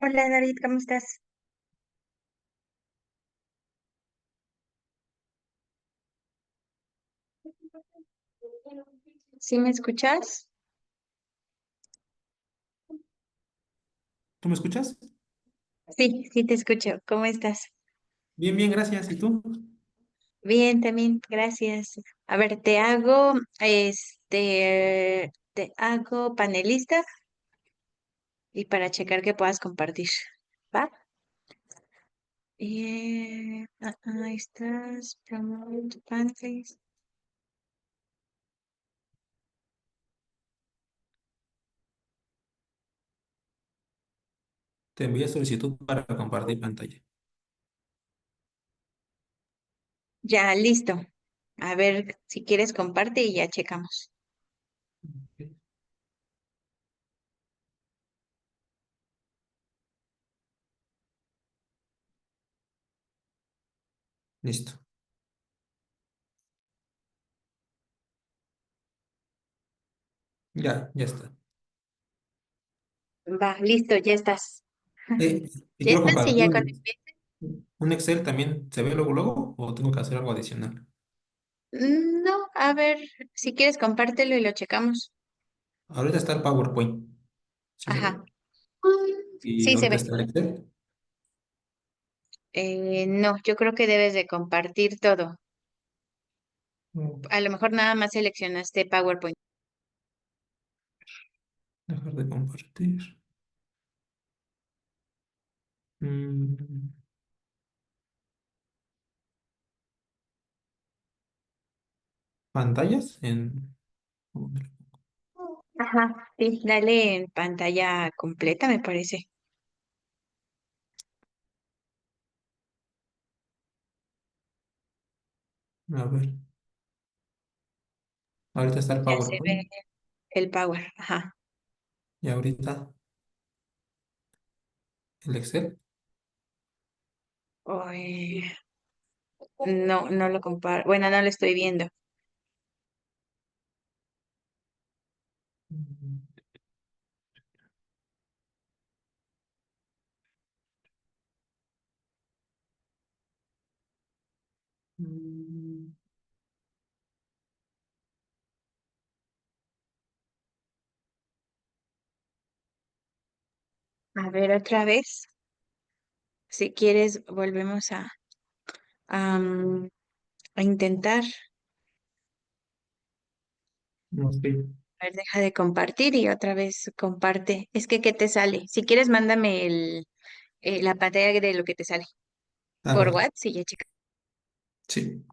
Hola David, ¿cómo estás? ¿Sí me escuchas? ¿Tú me escuchas? Sí, sí te escucho. ¿Cómo estás? Bien, bien, gracias. ¿Y tú? Bien, también, gracias. A ver, te hago panelista y para checar que puedas compartir. ¿Va? Ahí estás. Promote panelist. Te envié solicitud para compartir pantalla. Ya, listo. A ver, si quieres comparte y ya checamos. Ok, listo. Ya está. Va, listo, ya estás. Y Ya quiero estás y compartir ya con el un Excel también. ¿Se ve luego o tengo que hacer algo adicional? No, a ver, si quieres compártelo y lo checamos. Ahorita está el PowerPoint. ¿Sí se ve? Ajá. Y Sí, se ahorita ve. está el Excel. No, yo creo que debes de compartir todo. Mm, A lo mejor nada más seleccionaste PowerPoint. Dejar de compartir. Mm, ¿Pantallas? Ajá. Sí, dale en pantalla completa, me parece. A ver. Ahorita está el Ya se ve PowerPoint. el Power. Ajá. Y ahorita el Excel. Uy, no, no lo comparo. Bueno, no lo estoy viendo. Mm, mm, A ver, otra vez. Si quieres, volvemos a a intentar. no sé. A ver, deja de compartir y otra vez comparte. Es que, ¿qué te sale? Si quieres, mándame la pantalla de lo que te sale. A Por ver. WhatsApp, sí, ya chica. Sí.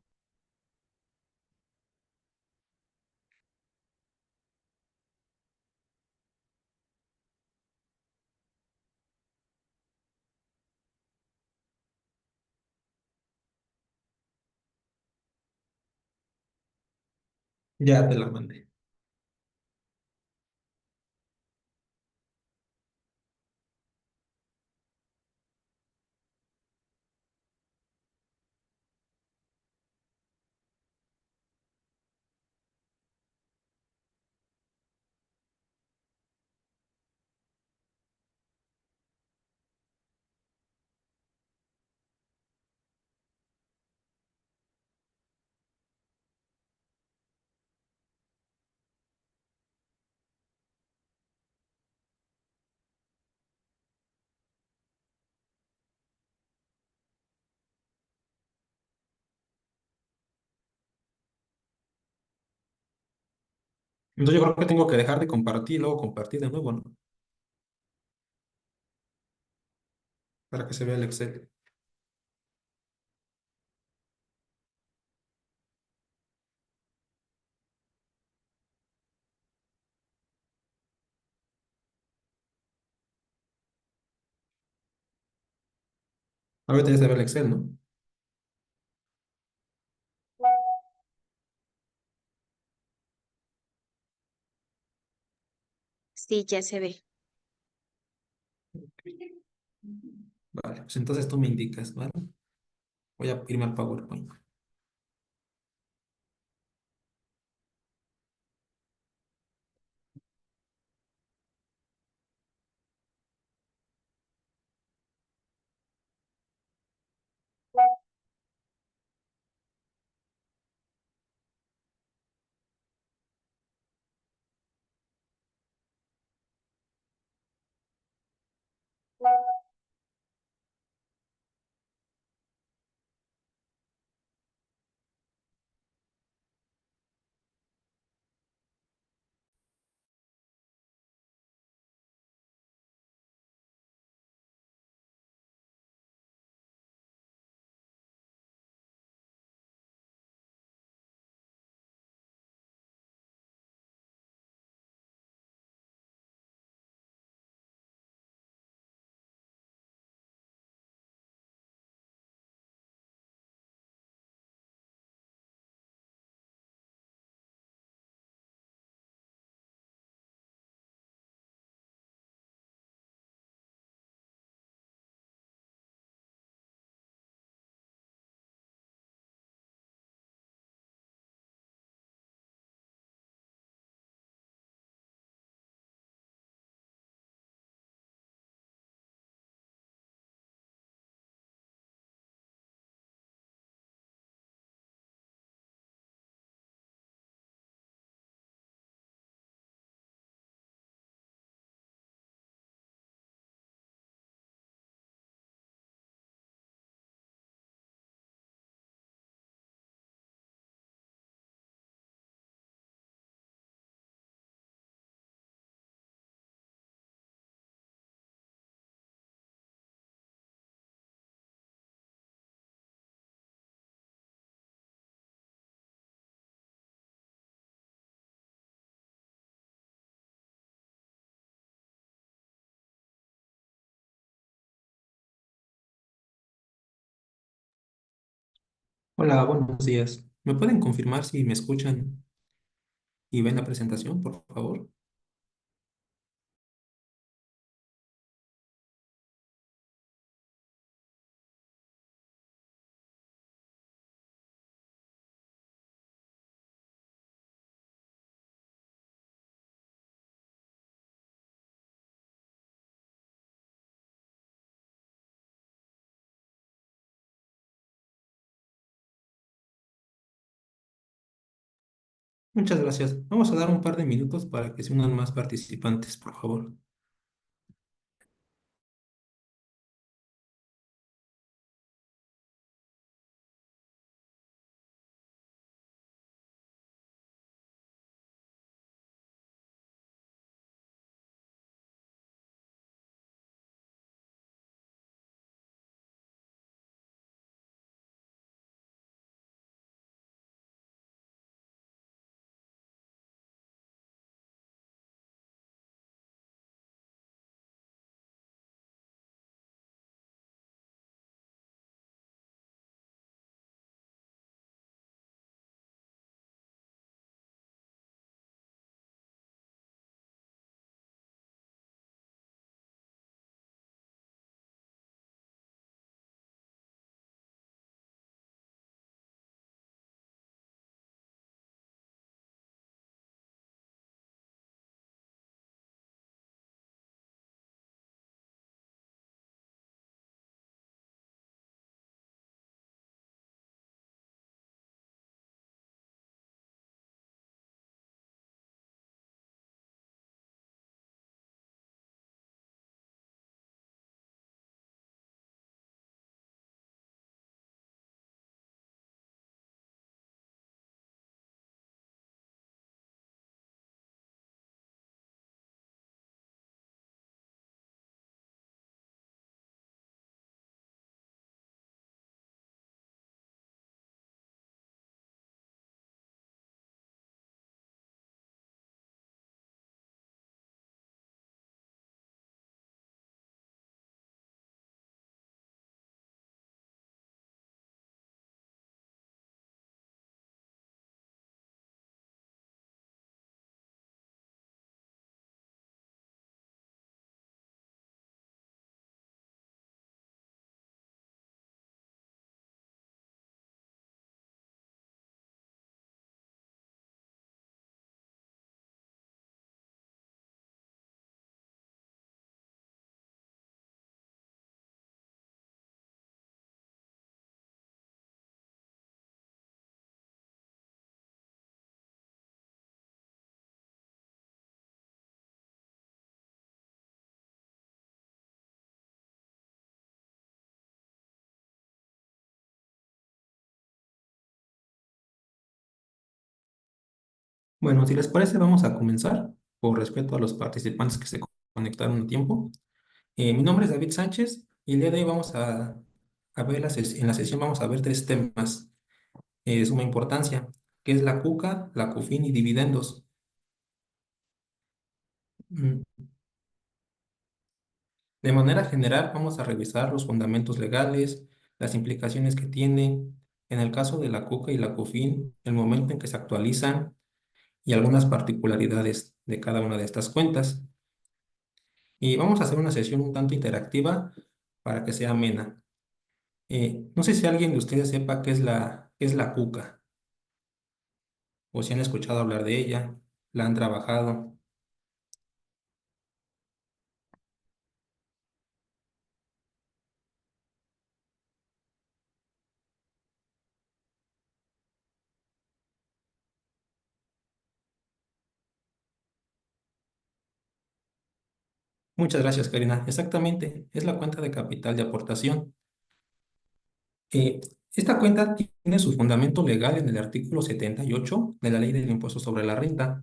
Ya te la mandé. Entonces yo creo que tengo que dejar de compartir y luego compartir de nuevo, ¿no? Para que se vea el Excel. Ahorita ya se ve el Excel, ¿no? Sí, ya se ve. Vale, pues entonces tú me indicas, ¿vale? Voy a irme al PowerPoint. Hola, buenos días. ¿Me pueden confirmar si me escuchan y ven la presentación, por favor? Muchas gracias. Vamos a dar un par de minutos para que se unan más participantes, por favor. Bueno, si les parece, vamos a comenzar por respeto a los participantes que se conectaron a tiempo. Mi nombre es David Sánchez y el día de hoy a ver en la sesión vamos a ver tres temas de suma importancia, que es la CUCA, la CUFIN y dividendos. Mm, De manera general, vamos a revisar los fundamentos legales, las implicaciones que tiene, en el caso de la CUCA y la CUFIN, el momento en que se actualizan y algunas particularidades de cada una de estas cuentas. Y vamos a hacer una sesión un tanto interactiva para que sea amena. No sé si alguien de ustedes sepa qué es la CUCA o si han escuchado hablar de ella, la han trabajado. Muchas gracias, Karina. Exactamente, es la cuenta de capital de aportación. Eh, Esta cuenta tiene su fundamento legal en el artículo 78 de la Ley del Impuesto sobre la Renta,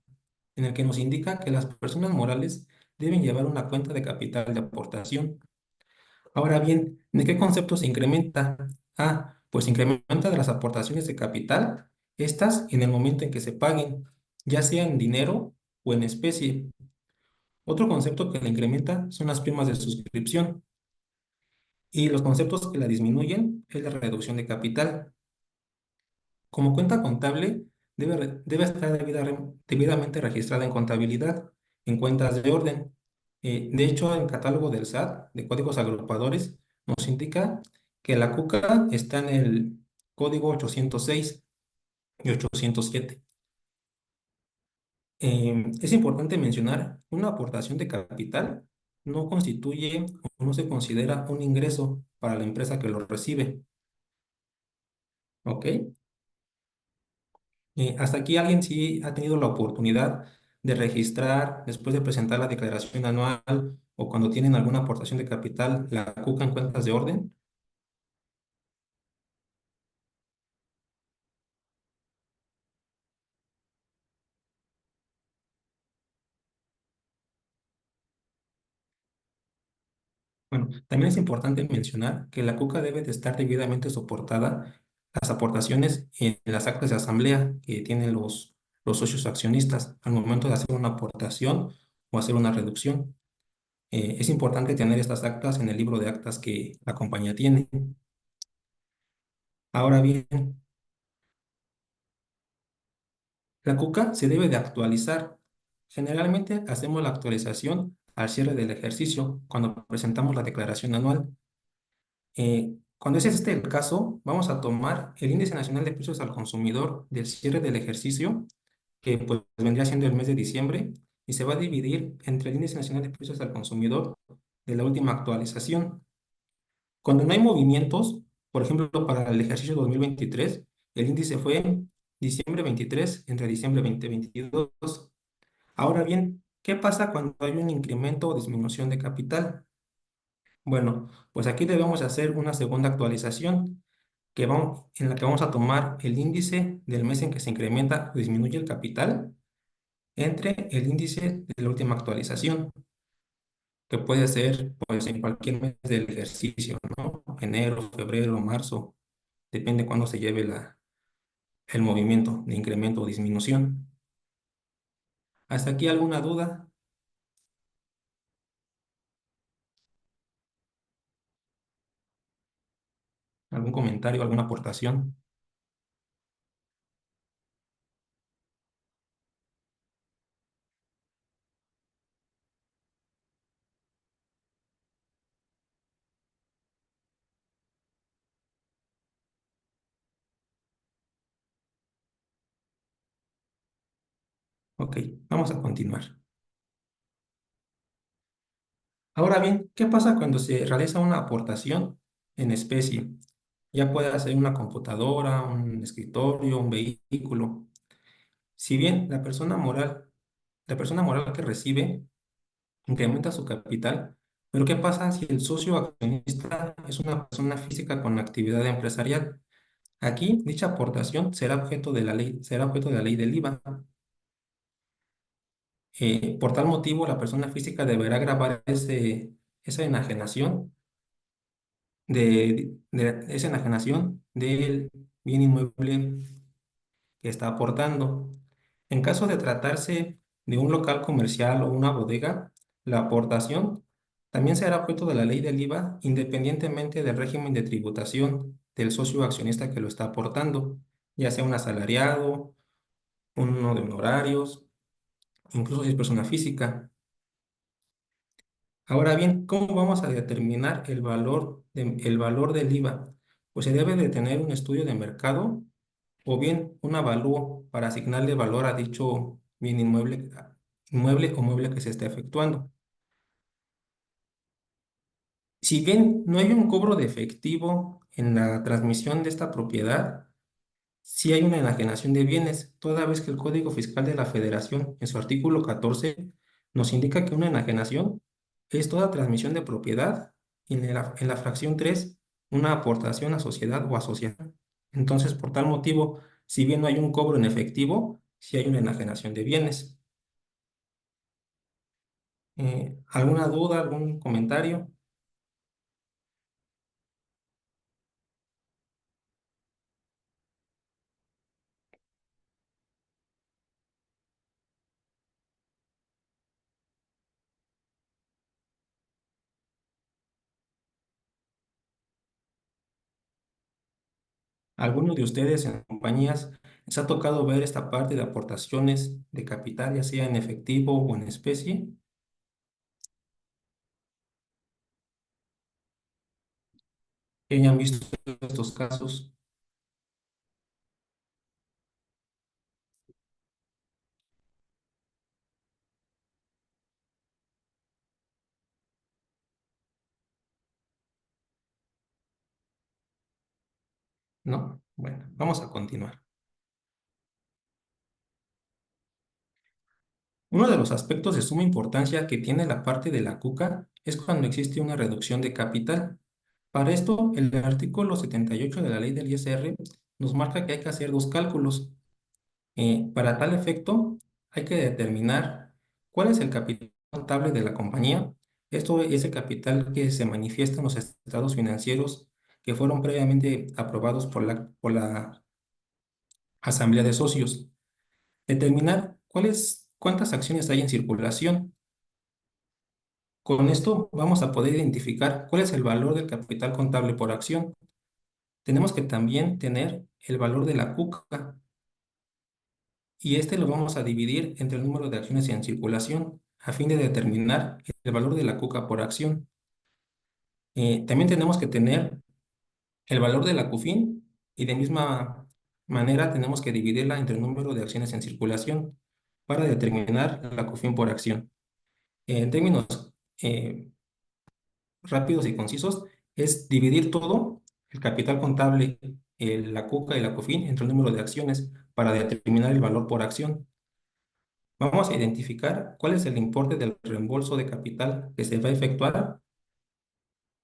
en el que nos indica que las personas morales deben llevar una cuenta de capital de aportación. Ahora bien, ¿de qué concepto se incrementa? Pues se incrementa de las aportaciones de capital, estas en el momento en que se paguen, ya sea en dinero o en especie. Otro concepto que la incrementa son las primas de suscripción y los conceptos que la disminuyen es la reducción de capital. Como cuenta contable, debe estar debidamente registrada en contabilidad, en cuentas de orden. De hecho, el catálogo del SAT de códigos agrupadores nos indica que la cuca está en el código 806 y 807. Es importante mencionar, una aportación de capital no constituye o no se considera un ingreso para la empresa que lo recibe. ¿Ok? Hasta aquí alguien sí ha tenido la oportunidad de registrar, después de presentar la declaración anual o cuando tienen alguna aportación de capital, la cuca en cuentas de orden. Bueno, también es importante mencionar que la cuca debe de estar debidamente soportada las aportaciones en las actas de asamblea que tienen los socios accionistas al momento de hacer una aportación o hacer una reducción. Es importante tener estas actas en el libro de actas que la compañía tiene. Ahora bien, la cuca se debe de actualizar. Generalmente hacemos la actualización al cierre del ejercicio cuando presentamos la declaración anual. Cuando es este el caso, vamos a tomar el Índice Nacional de Precios al Consumidor del cierre del ejercicio, que pues vendría siendo el mes de diciembre, y se va a dividir entre el Índice Nacional de Precios al Consumidor de la última actualización. Cuando no hay movimientos, por ejemplo, para el ejercicio 2023, el índice fue diciembre 23 entre diciembre 2022. Ahora bien, ¿qué pasa cuando hay un incremento o disminución de capital? Bueno, pues aquí debemos hacer una segunda actualización en la que vamos a tomar el índice del mes en que se incrementa o disminuye el capital entre el índice de la última actualización, que puede ser pues en cualquier mes del ejercicio, ¿no? Enero, febrero, marzo, depende cuándo se lleve el movimiento de incremento o disminución. ¿Hasta aquí alguna duda? ¿Algún comentario, alguna aportación? Ok, vamos a continuar. Ahora bien, ¿qué pasa cuando se realiza una aportación en especie? Ya puede ser una computadora, un escritorio, un vehículo. Si bien la persona moral que recibe incrementa su capital, pero ¿qué pasa si el socio accionista es una persona física con actividad empresarial? Aquí, dicha aportación será objeto de la ley del IVA. Por tal motivo, la persona física deberá grabar esa enajenación esa enajenación del bien inmueble que está aportando. En caso de tratarse de un local comercial o una bodega, la aportación también será objeto de la ley del IVA independientemente del régimen de tributación del socio accionista que lo está aportando, ya sea un asalariado, uno de honorarios, incluso si es persona física. Ahora bien, ¿cómo vamos a determinar el valor del IVA? Pues se debe de tener un estudio de mercado o bien un avalúo para asignarle valor a dicho bien inmueble o mueble que se está efectuando. Si bien no hay un cobro de efectivo en la transmisión de esta propiedad, sí hay una enajenación de bienes, toda vez que el Código Fiscal de la Federación, en su artículo 14, nos indica que una enajenación es toda transmisión de propiedad y en la fracción 3 una aportación a sociedad o asociación. Entonces, por tal motivo, si bien no hay un cobro en efectivo, sí hay una enajenación de bienes. ¿Alguna duda, algún comentario? ¿Alguno de ustedes en compañías les ha tocado ver esta parte de aportaciones de capital, ya sea en efectivo o en especie? ¿Que hayan visto estos casos? ¿No? Bueno, vamos a continuar. Uno de los aspectos de suma importancia que tiene la parte de la cuca es cuando existe una reducción de capital. Para esto, el artículo 78 de la ley del ISR nos marca que hay que hacer dos cálculos. Para tal efecto, hay que determinar cuál es el capital contable de la compañía. Esto es el capital que se manifiesta en los estados financieros que fueron previamente aprobados por la Asamblea de Socios. Determinar cuántas acciones hay en circulación. Con esto vamos a poder identificar cuál es el valor del capital contable por acción. Tenemos que también tener el valor de la cuca y este lo vamos a dividir entre el número de acciones en circulación a fin de determinar el valor de la cuca por acción. También tenemos que tener el valor de la CUFIN y de misma manera tenemos que dividirla entre el número de acciones en circulación para determinar la CUFIN por acción. En términos eh, rápidos y concisos, es dividir todo, el capital contable, la cuca y la CUFIN, entre el número de acciones para determinar el valor por acción. Vamos a identificar cuál es el importe del reembolso de capital que se va a efectuar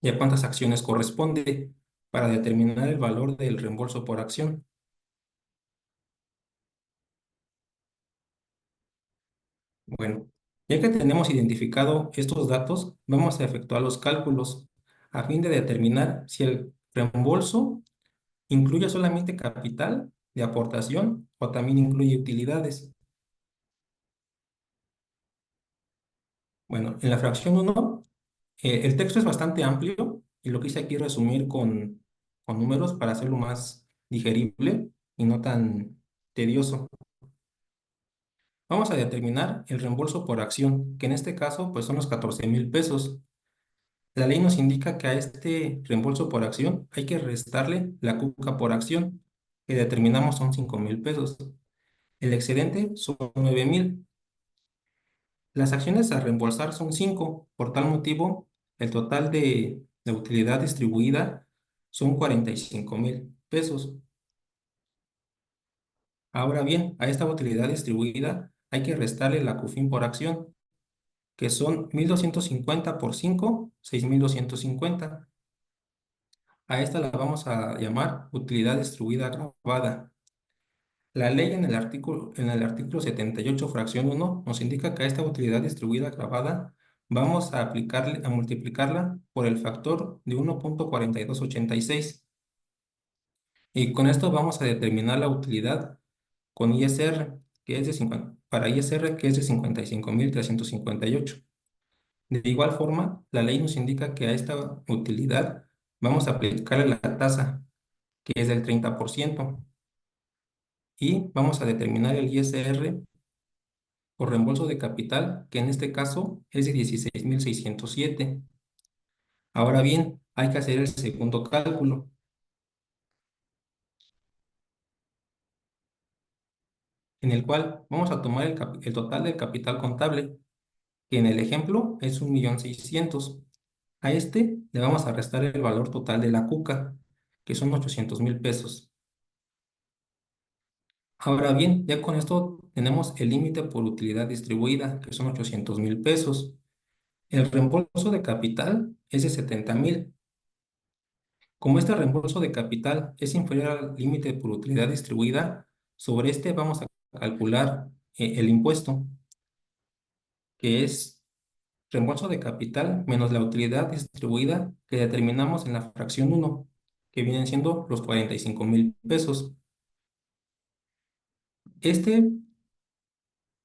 y a cuántas acciones corresponde para determinar el valor del reembolso por acción. Bueno, ya que tenemos identificado estos datos, vamos a efectuar los cálculos a fin de determinar si el reembolso incluye solamente capital de aportación o también incluye utilidades. Bueno, en la fracción uno el texto es bastante amplio y lo quise aquí resumir con números para hacerlo más digerible y no tan tedioso. Vamos a determinar el reembolso por acción, que en este caso pues son los 14,000 pesos. La ley nos indica que a este reembolso por acción hay que restarle la cuca por acción, que determinamos son 5,000 pesos. El excedente son 9,000. Las acciones a reembolsar son 5. Por tal motivo, el total de utilidad distribuida son 45,000 pesos. Ahora bien, a esta utilidad distribuida hay que restarle la CUFIN por acción, que son 1,250 por 5, 6,250. A esta la vamos a llamar utilidad distribuida agravada. La ley en el artículo 78, fracción uno, nos indica que a esta utilidad distribuida agravada vamos a multiplicarla por el factor de 1,4286. Y con esto vamos a determinar la utilidad con ISR, que es de 50, para ISR, que es de 55,358. De igual forma, la ley nos indica que a esta utilidad vamos a aplicarle la tasa, que es del 30%, y vamos a determinar el ISR por reembolso de capital, que en este caso es de 16,607. Ahora bien, hay que hacer el segundo cálculo, en el cual vamos a tomar el total del capital contable, que en el ejemplo es 1,600,000. A este le vamos a restar el valor total de la cuca, que son 800,000 pesos. Ahora bien, ya con esto tenemos el límite por utilidad distribuida, que son 800,000 pesos. El reembolso de capital es de 70,000. Como este reembolso de capital es inferior al límite por utilidad distribuida, sobre este vamos a calcular el impuesto, que es reembolso de capital menos la utilidad distribuida que determinamos en la fracción uno, que vienen siendo los 45,000 pesos. Este,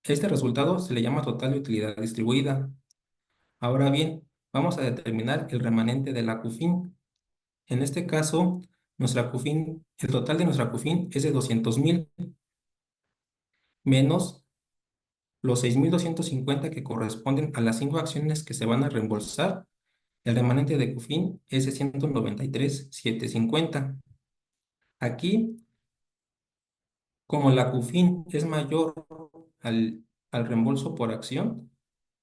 este resultado se le llama total de utilidad distribuida. Ahora bien, vamos a determinar el remanente de la CUFIN. En este caso, el total de nuestra CUFIN es de 200,000 menos los 6,250 que corresponden a las 5 acciones que se van a reembolsar. El remanente de CUFIN es de 193,750. Aquí, como la CUFIN es mayor al reembolso por acción,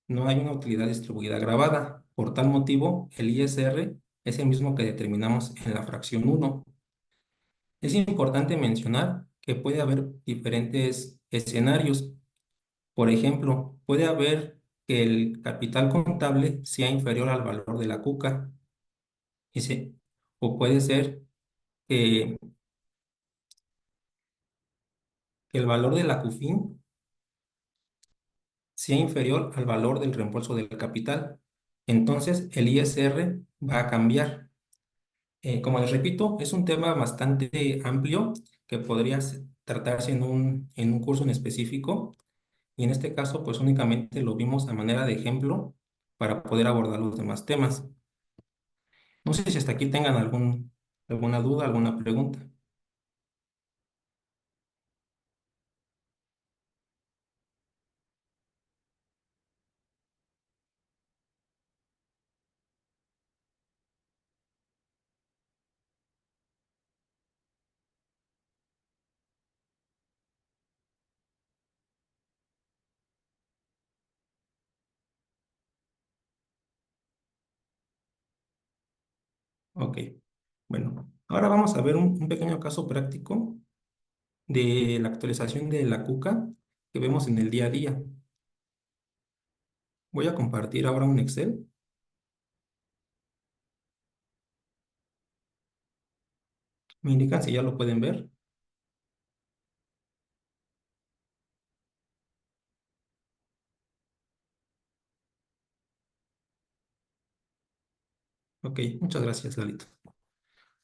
no hay una utilidad distribuida grabada. Por tal motivo, el ISR es el mismo que determinamos en la fracción 1. Es importante mencionar que puede haber diferentes escenarios. Por ejemplo, puede haber que el capital contable sea inferior al valor de la cuca. Y o puede ser que el valor de la CUFIN sea inferior al valor del reembolso del capital. Entonces, el ISR va a cambiar. Como les repito, es un tema bastante amplio que podría tratarse en un curso en específico. Y en este caso, pues únicamente lo vimos a manera de ejemplo para poder abordar los demás temas. No sé si hasta aquí tengan alguna duda, alguna pregunta. Ok, bueno, ahora vamos a ver un pequeño caso práctico de la actualización de la cuca que vemos en el día a día. Voy a compartir ahora un Excel. Me indican si ya lo pueden ver. Ok, muchas gracias, Lalito.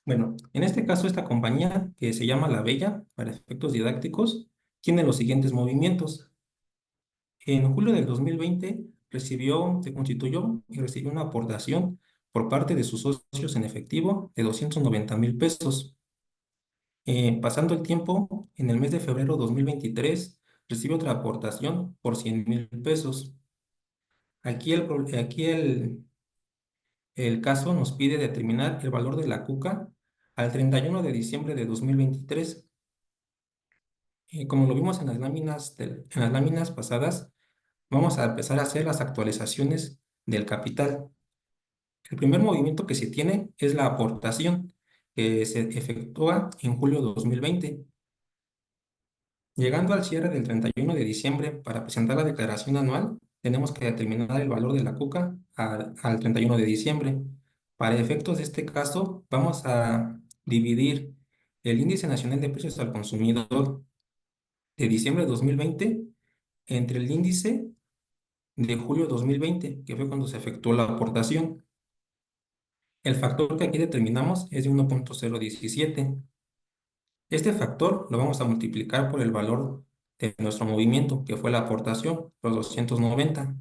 Bueno, en este caso, esta compañía que se llama La Bella, para efectos didácticos, tiene los siguientes movimientos. En julio del 2020 se constituyó y recibió una aportación por parte de sus socios en efectivo de 290,000 pesos. Pasando el tiempo, en el mes de febrero de 2023 recibe otra aportación por 100,000 pesos. Aquí el caso nos pide determinar el valor de la cuca al 31 de diciembre de 2023. Como lo vimos en las láminas pasadas, vamos a empezar a hacer las actualizaciones del capital. El primer movimiento que se tiene es la aportación que se efectúa en julio de 2020. Llegando al cierre del 31 de diciembre para presentar la declaración anual, tenemos que determinar el valor de la cuca al 31 de diciembre. Para efectos de este caso, vamos a dividir el índice nacional de precios al consumidor de diciembre de 2020 entre el índice de julio de 2020, que fue cuando se efectuó la aportación. El factor que aquí determinamos es de 1,017. Este factor lo vamos a multiplicar por el valor de nuestro movimiento, que fue la aportación, los 290.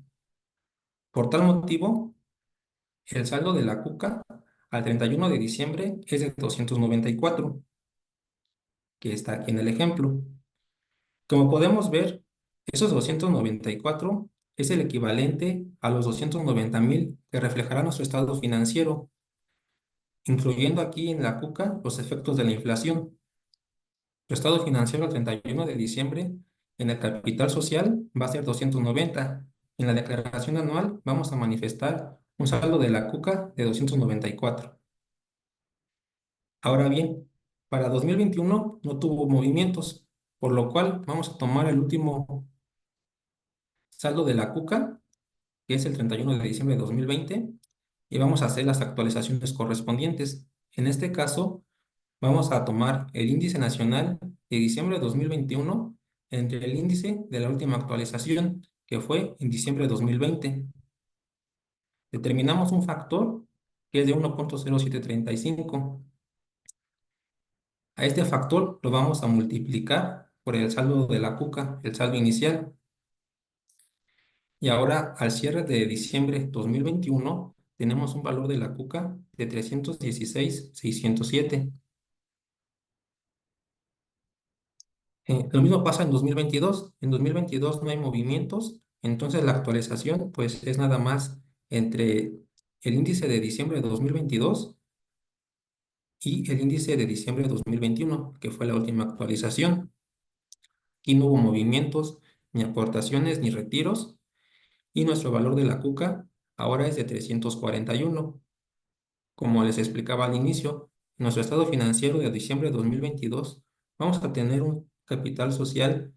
Por tal motivo, el saldo de la cuca al 31 de diciembre es de 294, que está aquí en el ejemplo. Como podemos ver, esos 294 es el equivalente a los 290,000 que reflejará nuestro estado financiero, incluyendo aquí en la cuca los efectos de la inflación. Tu estado financiero al 31 de diciembre en el capital social va a ser 290. En la declaración anual vamos a manifestar un saldo de la cuca de 294. Ahora bien, para 2021 no tuvo movimientos, por lo cual vamos a tomar el último saldo de la cuca, que es el 31 de diciembre de 2020, y vamos a hacer las actualizaciones correspondientes. En este caso, vamos a tomar el índice nacional de diciembre de 2021 entre el índice de la última actualización, que fue en diciembre de 2020. Determinamos un factor que es de 1,0735. A este factor lo vamos a multiplicar por el saldo de la cuca, el saldo inicial. Y ahora, al cierre de diciembre de 2021, tenemos un valor de la cuca de 316,607. Lo mismo pasa en 2022. En 2022 no hay movimientos, entonces la actualización pues es nada más entre el índice de diciembre de 2022 y el índice de diciembre de 2021, que fue la última actualización. Aquí no hubo movimientos, ni aportaciones, ni retiros, y nuestro valor de la cuca ahora es de 341. Como les explicaba al inicio, en nuestro estado financiero de diciembre de 2022 vamos a tener un capital social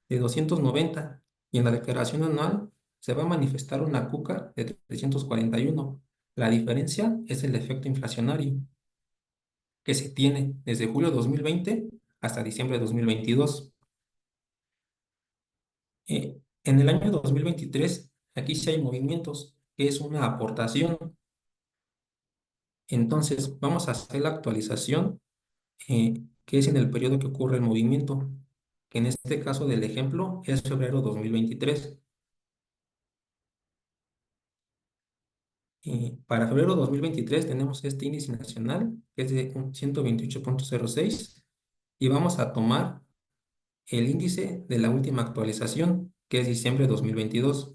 de 290 y en la declaración anual se va a manifestar una cuca de 341. La diferencia es el efecto inflacionario que se tiene desde julio de 2020 hasta diciembre de 2022. En el año 2023, aquí sí hay movimientos, que es una aportación. Entonces, vamos a hacer la actualización, que es en el periodo que ocurre el movimiento, que en este caso del ejemplo es febrero 2023. Para febrero 2023 tenemos este índice nacional, que es de un 128,06, y vamos a tomar el índice de la última actualización, que es diciembre de 2022.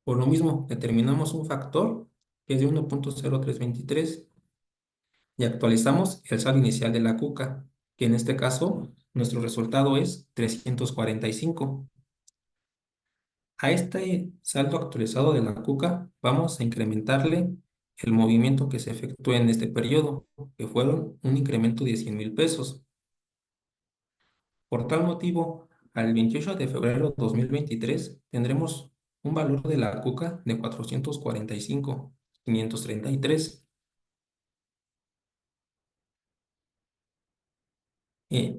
Por lo mismo, determinamos un factor que es de 1,0323 y actualizamos el saldo inicial de la cuca, que en este caso nuestro resultado es 345. A este saldo actualizado de la cuca vamos a incrementarle el movimiento que se efectúe en este periodo, que fueron un incremento de 100,000 pesos. Por tal motivo, al 28 de febrero de 2023 tendremos un valor de la cuca de 445,533.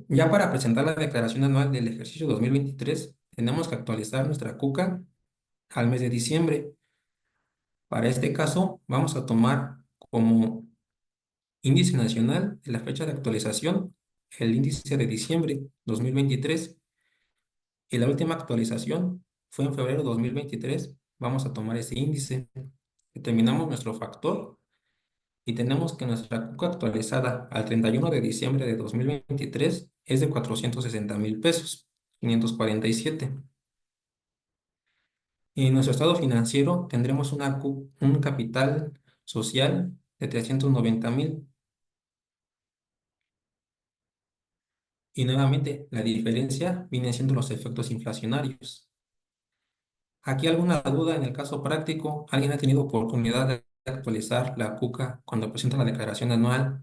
Ya para presentar la declaración anual del ejercicio 2023, tenemos que actualizar nuestra cuca al mes de diciembre. Para este caso, vamos a tomar como índice nacional de la fecha de actualización el índice de diciembre 2023 y la última actualización fue en febrero 2023. Vamos a tomar ese índice, determinamos nuestro factor y tenemos que nuestra cuca actualizada al 31 de diciembre de 2023 es de 460,000 pesos, 547. Y en nuestro estado financiero tendremos un capital social de 390,000. Y nuevamente, la diferencia viene siendo los efectos inflacionarios. ¿Aquí alguna duda en el caso práctico? ¿Alguien ha tenido oportunidad de actualizar la cuca cuando presenta la declaración anual?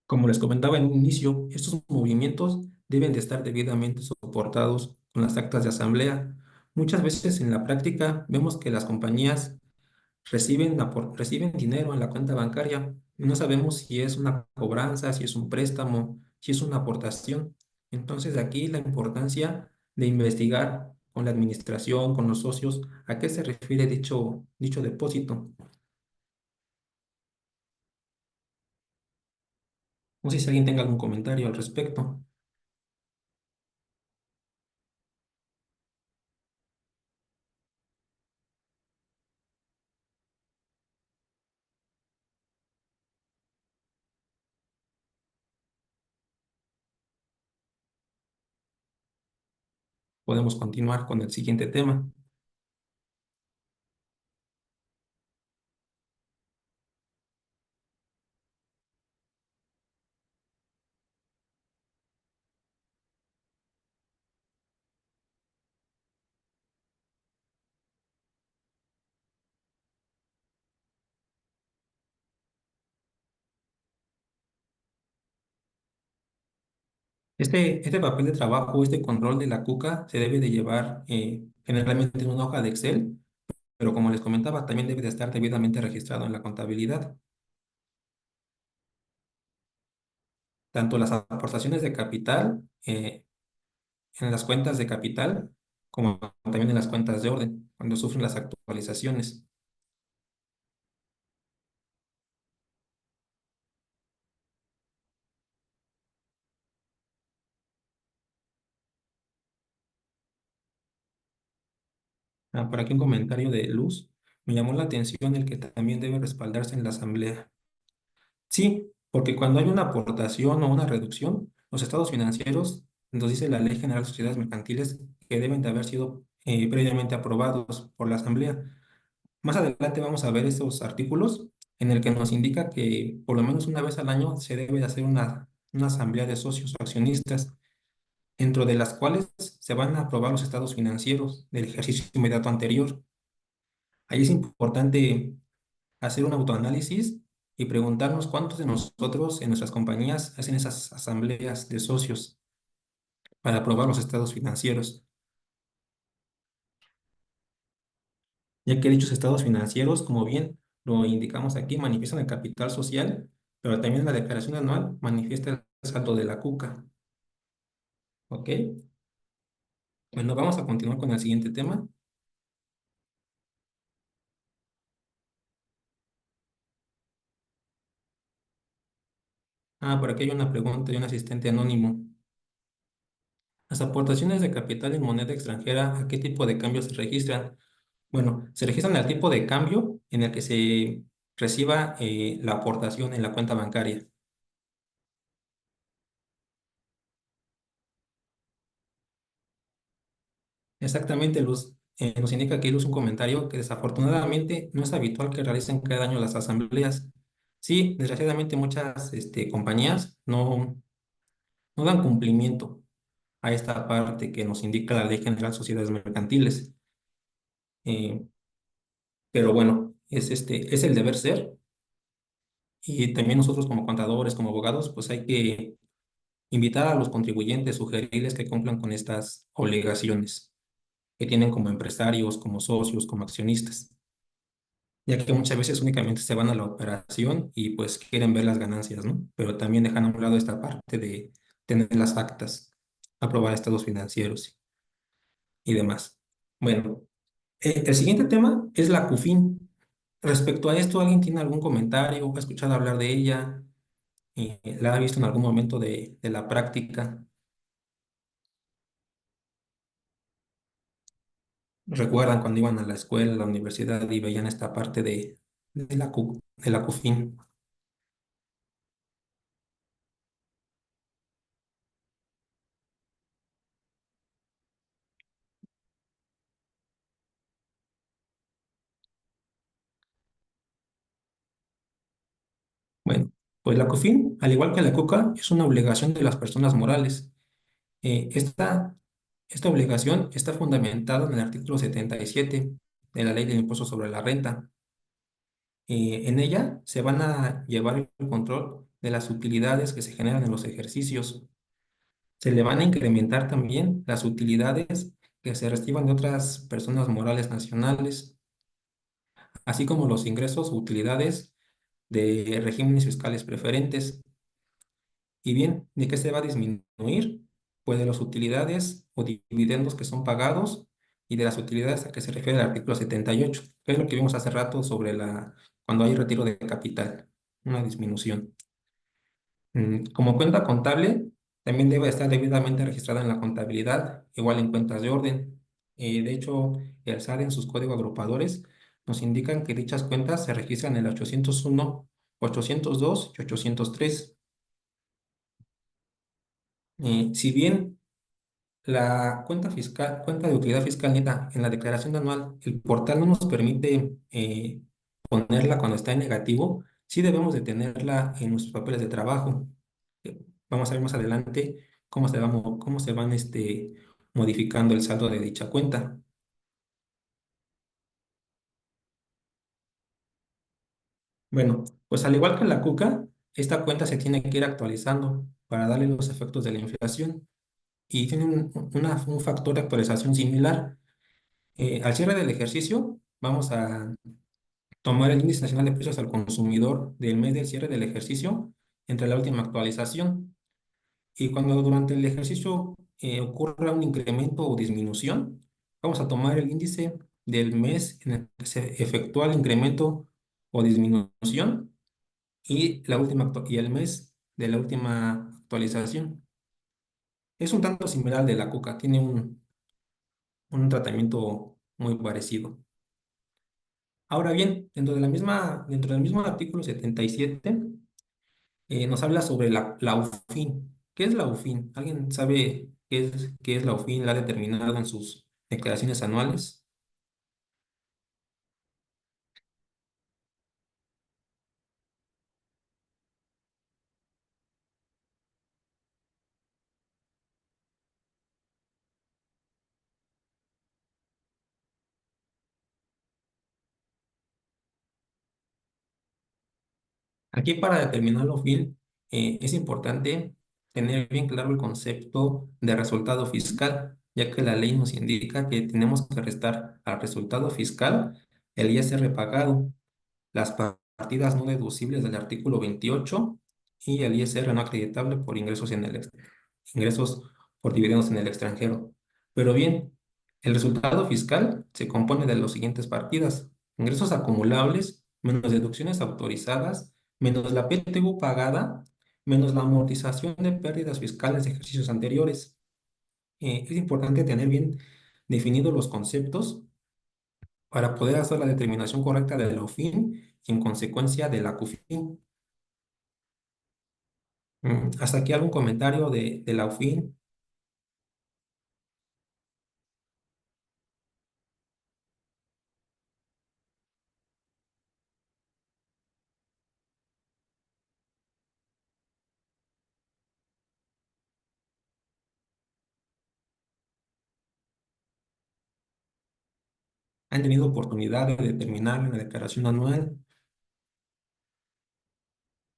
Como les comentaba en un inicio, estos movimientos deben de estar debidamente soportados con las actas de asamblea. Muchas veces en la práctica vemos que las compañías reciben dinero en la cuenta bancaria. No sabemos si es una cobranza, si es un préstamo, si es una aportación. Entonces, de aquí la importancia de investigar con la administración, con los socios, a qué se refiere dicho depósito. No sé si alguien tenga algún comentario al respecto. Podemos continuar con el siguiente tema. Este papel de trabajo, este control de la cuca, se debe de llevar generalmente en una hoja de Excel, pero como les comentaba, también debe de estar debidamente registrado en la contabilidad. Tanto las aportaciones de capital en las cuentas de capital como también en las cuentas de orden, cuando sufren las actualizaciones. Por aquí un comentario de Luz. Me llamó la atención el que también debe respaldarse en la asamblea. Sí, porque cuando hay una aportación o una reducción, los estados financieros, nos dice la Ley General de Sociedades Mercantiles, que deben de haber sido previamente aprobados por la asamblea. Más adelante vamos a ver estos artículos en el que nos indica que por lo menos una vez al año se debe de hacer una asamblea de socios o accionistas, dentro de las cuales se van a aprobar los estados financieros del ejercicio inmediato anterior. Ahí es importante hacer un autoanálisis y preguntarnos cuántos de nosotros en nuestras compañías hacen esas asambleas de socios para aprobar los estados financieros, ya que dichos estados financieros, como bien lo indicamos aquí, manifiestan el capital social, pero también la declaración anual manifiesta el saldo de la cuca. ¿Ok? Bueno, vamos a continuar con el siguiente tema. Por aquí hay una pregunta de un asistente anónimo. Las aportaciones de capital en moneda extranjera, ¿a qué tipo de cambio se registran? Bueno, se registran al tipo de cambio en el que se reciba la aportación en la cuenta bancaria. Exactamente, Luz. Nos indica aquí Luz un comentario que desafortunadamente no es habitual que realicen cada año las asambleas. Sí, desgraciadamente muchas compañías no dan cumplimiento a esta parte que nos indica la Ley General de Sociedades Mercantiles. Eh, pero bueno, es el deber ser. Y también nosotros como contadores, como abogados, pues hay que invitar a los contribuyentes, sugerirles que cumplan con estas obligaciones que tienen como empresarios, como socios, como accionistas, ya que muchas veces únicamente se van a la operación y pues quieren ver las ganancias, ¿no? Pero también dejan a un lado esta parte de tener las actas, aprobar estados financieros y demás. Bueno, el siguiente tema es la CUFIN. Respecto a esto, ¿alguien tiene algún comentario? ¿Ha escuchado hablar de ella? ¿La ha visto en algún momento de la práctica? ¿Recuerdan cuando iban a la escuela, a la universidad y veían esta parte de la CUFIN? Bueno, pues la CUFIN, al igual que la CUCA, es una obligación de las personas morales. Eh, esta, esta obligación está fundamentada en el artículo 77 de la Ley del Impuesto sobre la Renta. En ella se van a llevar el control de las utilidades que se generan en los ejercicios. Se le van a incrementar también las utilidades que se reciban de otras personas morales nacionales, así como los ingresos o utilidades de regímenes fiscales preferentes. Y bien, ¿de qué se va a disminuir? Pues de las utilidades o dividendos que son pagados y de las utilidades a que se refiere el artículo 78, que es lo que vimos hace rato sobre cuando hay retiro de capital, una disminución. Como cuenta contable, también debe estar debidamente registrada en la contabilidad, igual en cuentas de orden. De hecho, el SAT en sus códigos agrupadores nos indican que dichas cuentas se registran en el 801, 802 y 803. Si bien la cuenta de utilidad fiscal neta en la declaración anual, el portal no nos permite ponerla cuando está en negativo, sí debemos de tenerla en nuestros papeles de trabajo. Vamos a ver más adelante cómo se van modificando el saldo de dicha cuenta. Bueno, pues al igual que la cuca, esta cuenta se tiene que ir actualizando para darle los efectos de la inflación y tiene un factor de actualización similar. Al cierre del ejercicio, vamos a tomar el índice nacional de precios al consumidor del mes del cierre del ejercicio entre la última actualización. Y cuando durante el ejercicio ocurra un incremento o disminución, Vamos a tomar el índice del mes en el que se efectúa el incremento o disminución y, y el mes de la última actualización. Es un tanto similar al de la coca, tiene un tratamiento muy parecido. Ahora bien, dentro del mismo artículo 77, nos habla sobre la UFIN. ¿Qué es la UFIN? ¿Alguien sabe qué es la UFIN? ¿La ha determinado en sus declaraciones anuales? Aquí para determinar la UFIN es importante tener bien claro el concepto de resultado fiscal, ya que la ley nos indica que tenemos que restar al resultado fiscal el ISR pagado, las partidas no deducibles del artículo 28 y el ISR no acreditable por ingresos por dividendos en el extranjero. Pero bien, el resultado fiscal se compone de las siguientes partidas: ingresos acumulables, menos deducciones autorizadas, menos la PTU pagada, menos la amortización de pérdidas fiscales de ejercicios anteriores. Es importante tener bien definidos los conceptos para poder hacer la determinación correcta de la UFIN y en consecuencia de la CUFIN. Hasta aquí algún comentario de la UFIN. ¿Han tenido oportunidad de determinar en la declaración anual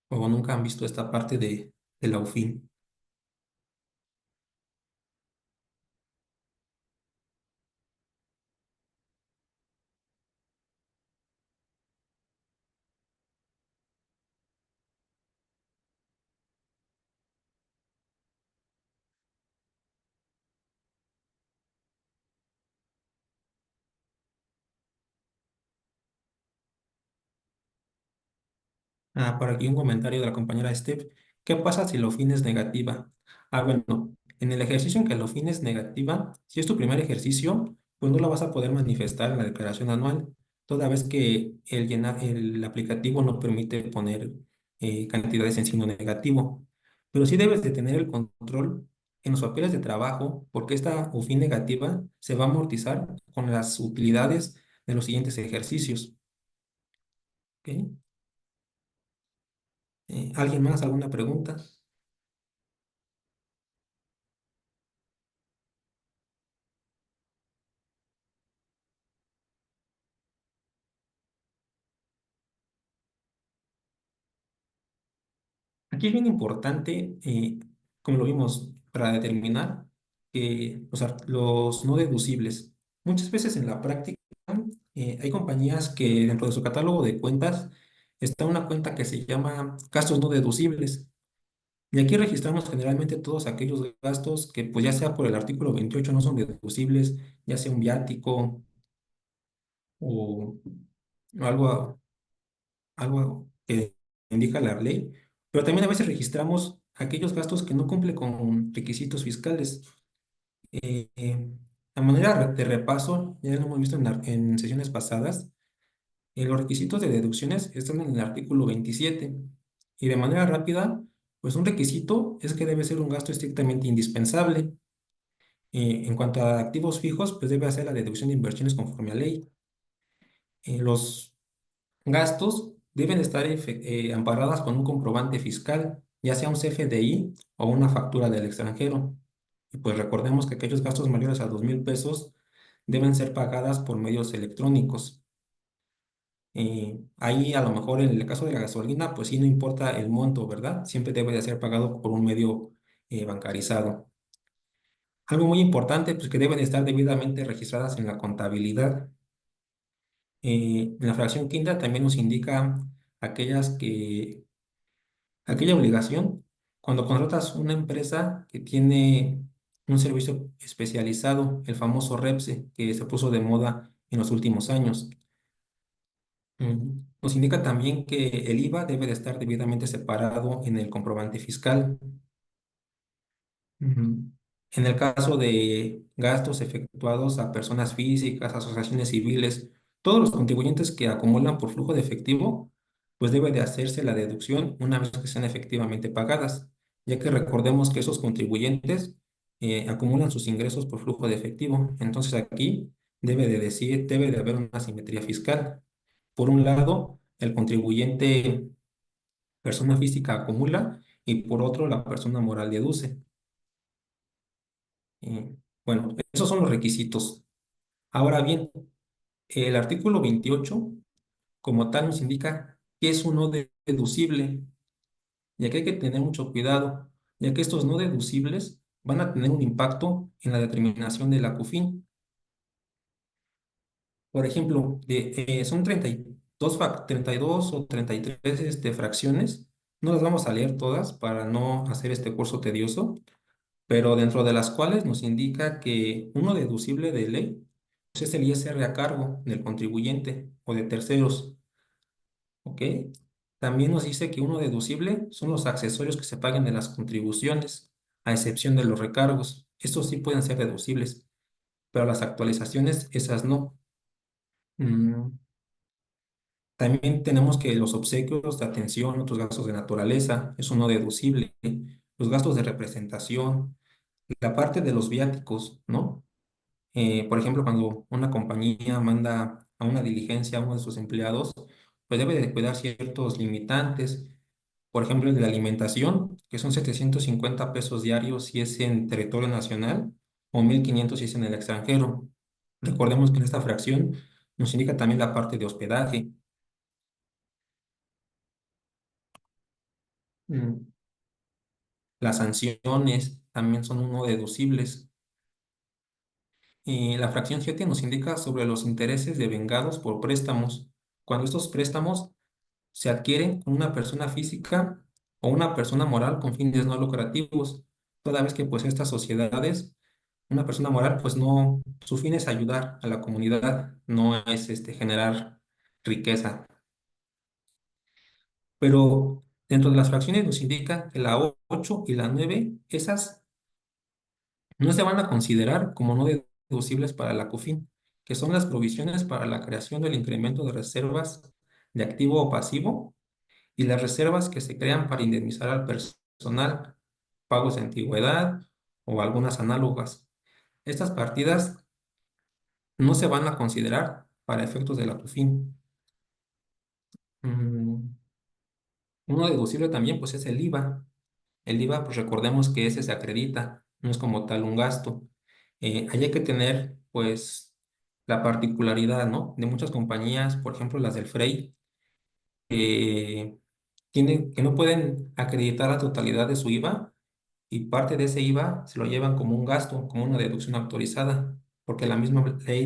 o nunca han visto esta parte de la UFIN? Por aquí un comentario de la compañera Steph. ¿Qué pasa si la OFIN es negativa? Bueno, en el ejercicio en que la OFIN es negativa, si es tu primer ejercicio, pues no la vas a poder manifestar en la declaración anual, toda vez que el aplicativo no permite poner cantidades en signo negativo. Pero sí debes de tener el control en los papeles de trabajo, porque esta OFIN negativa se va a amortizar con las utilidades de los siguientes ejercicios. ¿Ok? ¿Alguien más? ¿Alguna pregunta? Aquí es bien importante, como lo vimos, para determinar que los no deducibles. Muchas veces en la práctica hay compañías que dentro de su catálogo de cuentas está una cuenta que se llama gastos no deducibles. Y aquí registramos generalmente todos aquellos gastos que, pues ya sea por el artículo 28 no son deducibles, ya sea un viático o algo algo que indica la ley, pero también a veces registramos aquellos gastos que no cumplen con requisitos fiscales. Eh, eh, a manera de repaso, ya lo hemos visto en sesiones pasadas, los requisitos de deducciones están en el artículo 27 y de manera rápida, pues un requisito es que debe ser un gasto estrictamente indispensable. En cuanto a activos fijos, pues debe hacer la deducción de inversiones conforme a ley. Los gastos deben estar amparadas con un comprobante fiscal, ya sea un CFDI o una factura del extranjero. Y pues recordemos que aquellos gastos mayores a 2,000 pesos deben ser pagadas por medios electrónicos. Ahí a lo mejor en el caso de la gasolina, pues sí no importa el monto, ¿verdad? Siempre debe de ser pagado por un medio bancarizado. Algo muy importante, pues que deben estar debidamente registradas en la contabilidad. En la fracción quinta también nos indica aquellas que aquella obligación cuando contratas una empresa que tiene un servicio especializado, el famoso REPSE, que se puso de moda en los últimos años. Nos indica también que el IVA debe de estar debidamente separado en el comprobante fiscal. Ujú. En el caso de gastos efectuados a personas físicas, asociaciones civiles, todos los contribuyentes que acumulan por flujo de efectivo, pues debe de hacerse la deducción una vez que sean efectivamente pagadas, ya que recordemos que esos contribuyentes acumulan sus ingresos por flujo de efectivo. Entonces aquí debe de haber una simetría fiscal. Por un lado, el contribuyente persona física acumula y por otro la persona moral deduce. Bueno, esos son los requisitos. Ahora bien, el artículo 28 como tal nos indica que es un no deducible, ya que hay que tener mucho cuidado, ya que estos no deducibles van a tener un impacto en la determinación de la CUFIN. Por ejemplo, son 32 o 33 fracciones. No las vamos a leer todas para no hacer este curso tedioso, pero dentro de las cuales nos indica que uno deducible de ley pues, es el ISR a cargo del contribuyente o de terceros, ¿ok? También nos dice que uno deducible son los accesorios que se paguen de las contribuciones, a excepción de los recargos. Estos sí pueden ser deducibles, pero las actualizaciones, esas no. Mm, También tenemos que los obsequios de atención, otros gastos de naturaleza, es uno deducible. Los gastos de representación, la parte de los viáticos, ¿no? Por ejemplo, cuando una compañía manda a una diligencia a uno de sus empleados, pues debe de cuidar ciertos limitantes. Por ejemplo, el de la alimentación, que son 750 pesos diarios si es en territorio nacional o 1.500 si es en el extranjero. Recordemos que en esta fracción nos indica también la parte de hospedaje. Mm, Las sanciones también son uno deducibles. Y la fracción 7 nos indica sobre los intereses devengados por préstamos. Cuando estos préstamos se adquieren con una persona física o una persona moral con fines no lucrativos, toda vez que pues estas sociedades, una persona moral pues no, su fin es ayudar a la comunidad, no es generar riqueza. Pero dentro de las fracciones nos indica que la 8 y la 9 esas no se van a considerar como no deducibles para la COFIN, que son las provisiones para la creación del incremento de reservas de activo o pasivo y las reservas que se crean para indemnizar al personal, pagos de antigüedad o algunas análogas. Estas partidas no se van a considerar para efectos de la COFIN. Mm, Uno deducible también pues es el IVA. El IVA pues recordemos que ese se acredita, no es como tal un gasto. Ahí hay que tener pues la particularidad, ¿no? De muchas compañías, por ejemplo las del FREI, que no pueden acreditar la totalidad de su IVA y parte de ese IVA se lo llevan como un gasto, como una deducción autorizada, porque la misma ley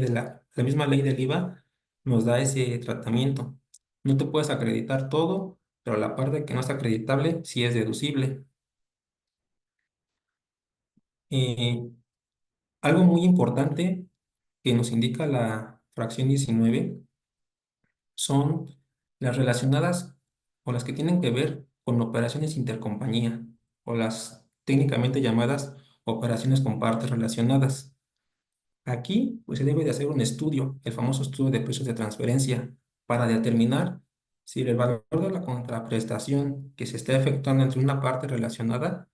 del IVA nos da ese tratamiento. No te puedes acreditar todo, pero la parte que no es acreditable sí es deducible. Eh, Algo muy importante que nos indica la fracción 19 son las relacionadas o las que tienen que ver con operaciones intercompañía o las técnicamente llamadas operaciones con partes relacionadas. Aquí pues se debe de hacer un estudio, el famoso estudio de precios de transferencia, para determinar si el valor de la contraprestación que se está efectuando entre una parte relacionada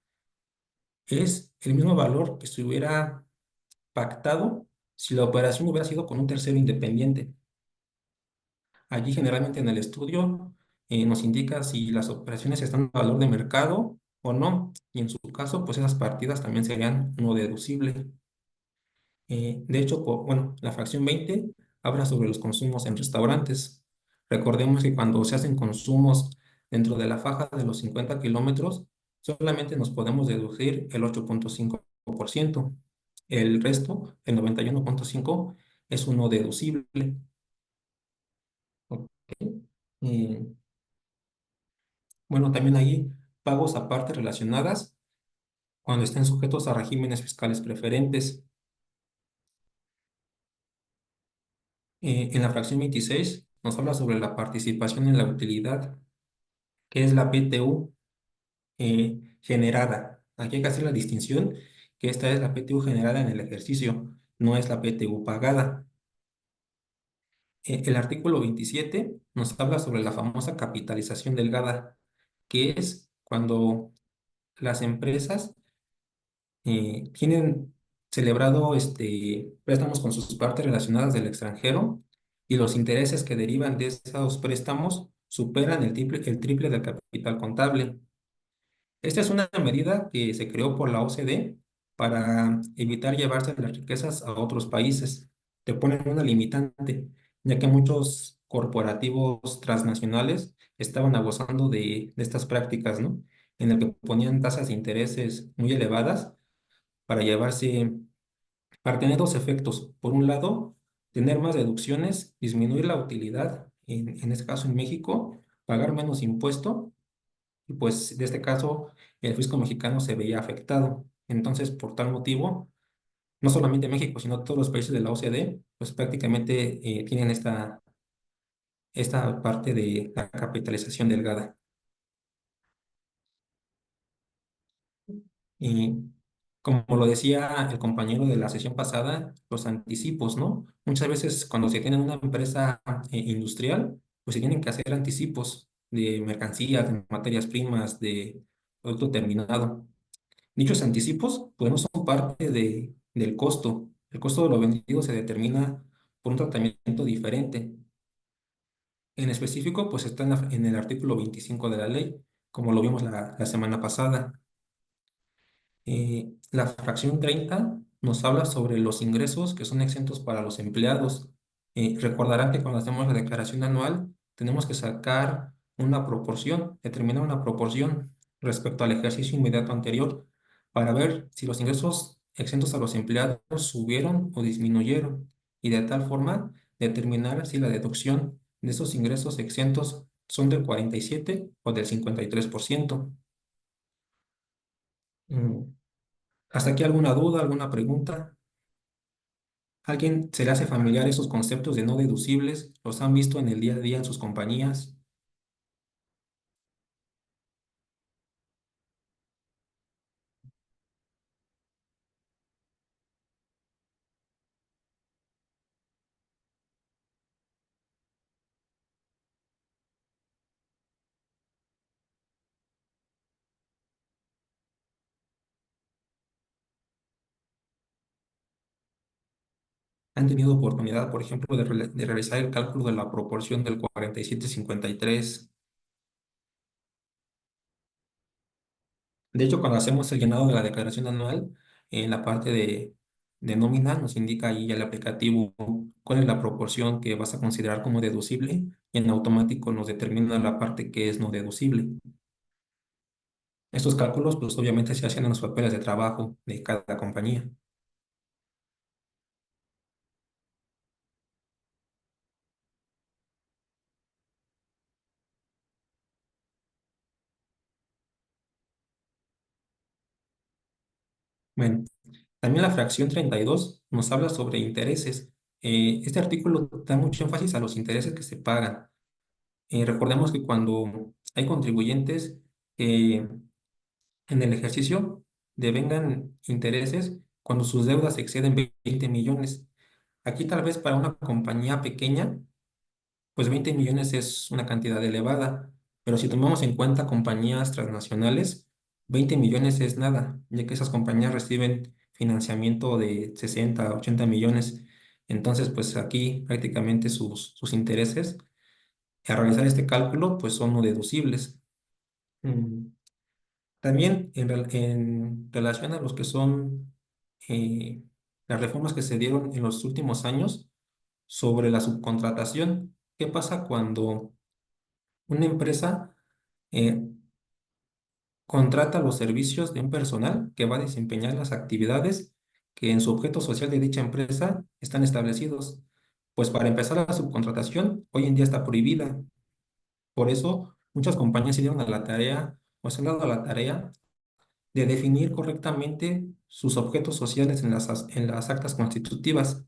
es el mismo valor que estuviera pactado si la operación hubiera sido con un tercero independiente. Allí generalmente en el estudio nos indica si las operaciones están en valor de mercado o no, y en su caso, pues esas partidas también serían no deducibles. De hecho, bueno, la fracción 20 habla sobre los consumos en restaurantes. Recordemos que cuando se hacen consumos dentro de la faja de los 50 kilómetros, solamente nos podemos deducir el 8,5%. El resto, el 91,5%, es uno deducible. ¿Ok? Eh, bueno, también hay pagos aparte relacionadas cuando estén sujetos a regímenes fiscales preferentes. En la fracción 26 nos habla sobre la participación en la utilidad, que es la PTU generada. Aquí hay que hacer la distinción que esta es la PTU generada en el ejercicio, no es la PTU pagada. El artículo 27 nos habla sobre la famosa capitalización delgada, que es cuando las empresas tienen celebrado préstamos con sus partes relacionadas del extranjero y los intereses que derivan de esos préstamos superan el triple del capital contable. Esta es una medida que se creó por la OCDE para evitar llevarse las riquezas a otros países. Te ponen una limitante, ya que muchos corporativos transnacionales estaban abusando de estas prácticas, ¿no? En el que ponían tasas de intereses muy elevadas para llevarse, para tener dos efectos. Por un lado, tener más deducciones, disminuir la utilidad, en este caso en México, pagar menos impuesto y pues de este caso el fisco mexicano se veía afectado. Entonces, por tal motivo, no solamente México, sino todos los países de la OCDE, pues prácticamente tienen esta parte de la capitalización delgada. Y como lo decía el compañero de la sesión pasada, los anticipos, ¿no? Muchas veces cuando se tiene una empresa industrial, pues se tienen que hacer anticipos de mercancías, de materias primas, de producto terminado. Dichos anticipos, pues no son parte del costo. El costo de lo vendido se determina por un tratamiento diferente. En específico, pues está en el artículo 25 de la ley, como lo vimos la semana pasada. La fracción 30 nos habla sobre los ingresos que son exentos para los empleados. Recordarán que cuando hacemos la declaración anual tenemos que sacar una proporción, determinar una proporción respecto al ejercicio inmediato anterior para ver si los ingresos exentos a los empleados subieron o disminuyeron y de tal forma determinar si la deducción de esos ingresos exentos son del 47 o del 53%. ¿Hasta aquí alguna duda, alguna pregunta? ¿Alguien se le hace familiar esos conceptos de no deducibles? ¿Los han visto en el día a día en sus compañías? ¿Han tenido oportunidad, por ejemplo, de realizar el cálculo de la proporción del 47-53? De hecho, cuando hacemos el llenado de la declaración anual, en la parte de nómina nos indica ahí el aplicativo cuál es la proporción que vas a considerar como deducible y en automático nos determina la parte que es no deducible. Estos cálculos, pues obviamente se hacen en los papeles de trabajo de cada compañía. Bueno, también la fracción 32 nos habla sobre intereses. Este artículo da mucho énfasis a los intereses que se pagan. Recordemos que cuando hay contribuyentes en el ejercicio devengan intereses cuando sus deudas exceden 20 millones. Aquí tal vez para una compañía pequeña pues 20 millones es una cantidad elevada, pero si tomamos en cuenta compañías transnacionales, 20 millones es nada, ya que esas compañías reciben financiamiento de 60, 80 millones. Entonces, pues aquí prácticamente sus intereses, al realizar este cálculo, pues son no deducibles. Mm, También en relación a los que son eh, las reformas que se dieron en los últimos años sobre la subcontratación, ¿qué pasa cuando una empresa eh, contrata los servicios de un personal que va a desempeñar las actividades que en su objeto social de dicha empresa están establecidos? Pues para empezar, la subcontratación hoy en día está prohibida. Por eso muchas compañías se dieron a la tarea o se han dado a la tarea de definir correctamente sus objetos sociales en en las actas constitutivas,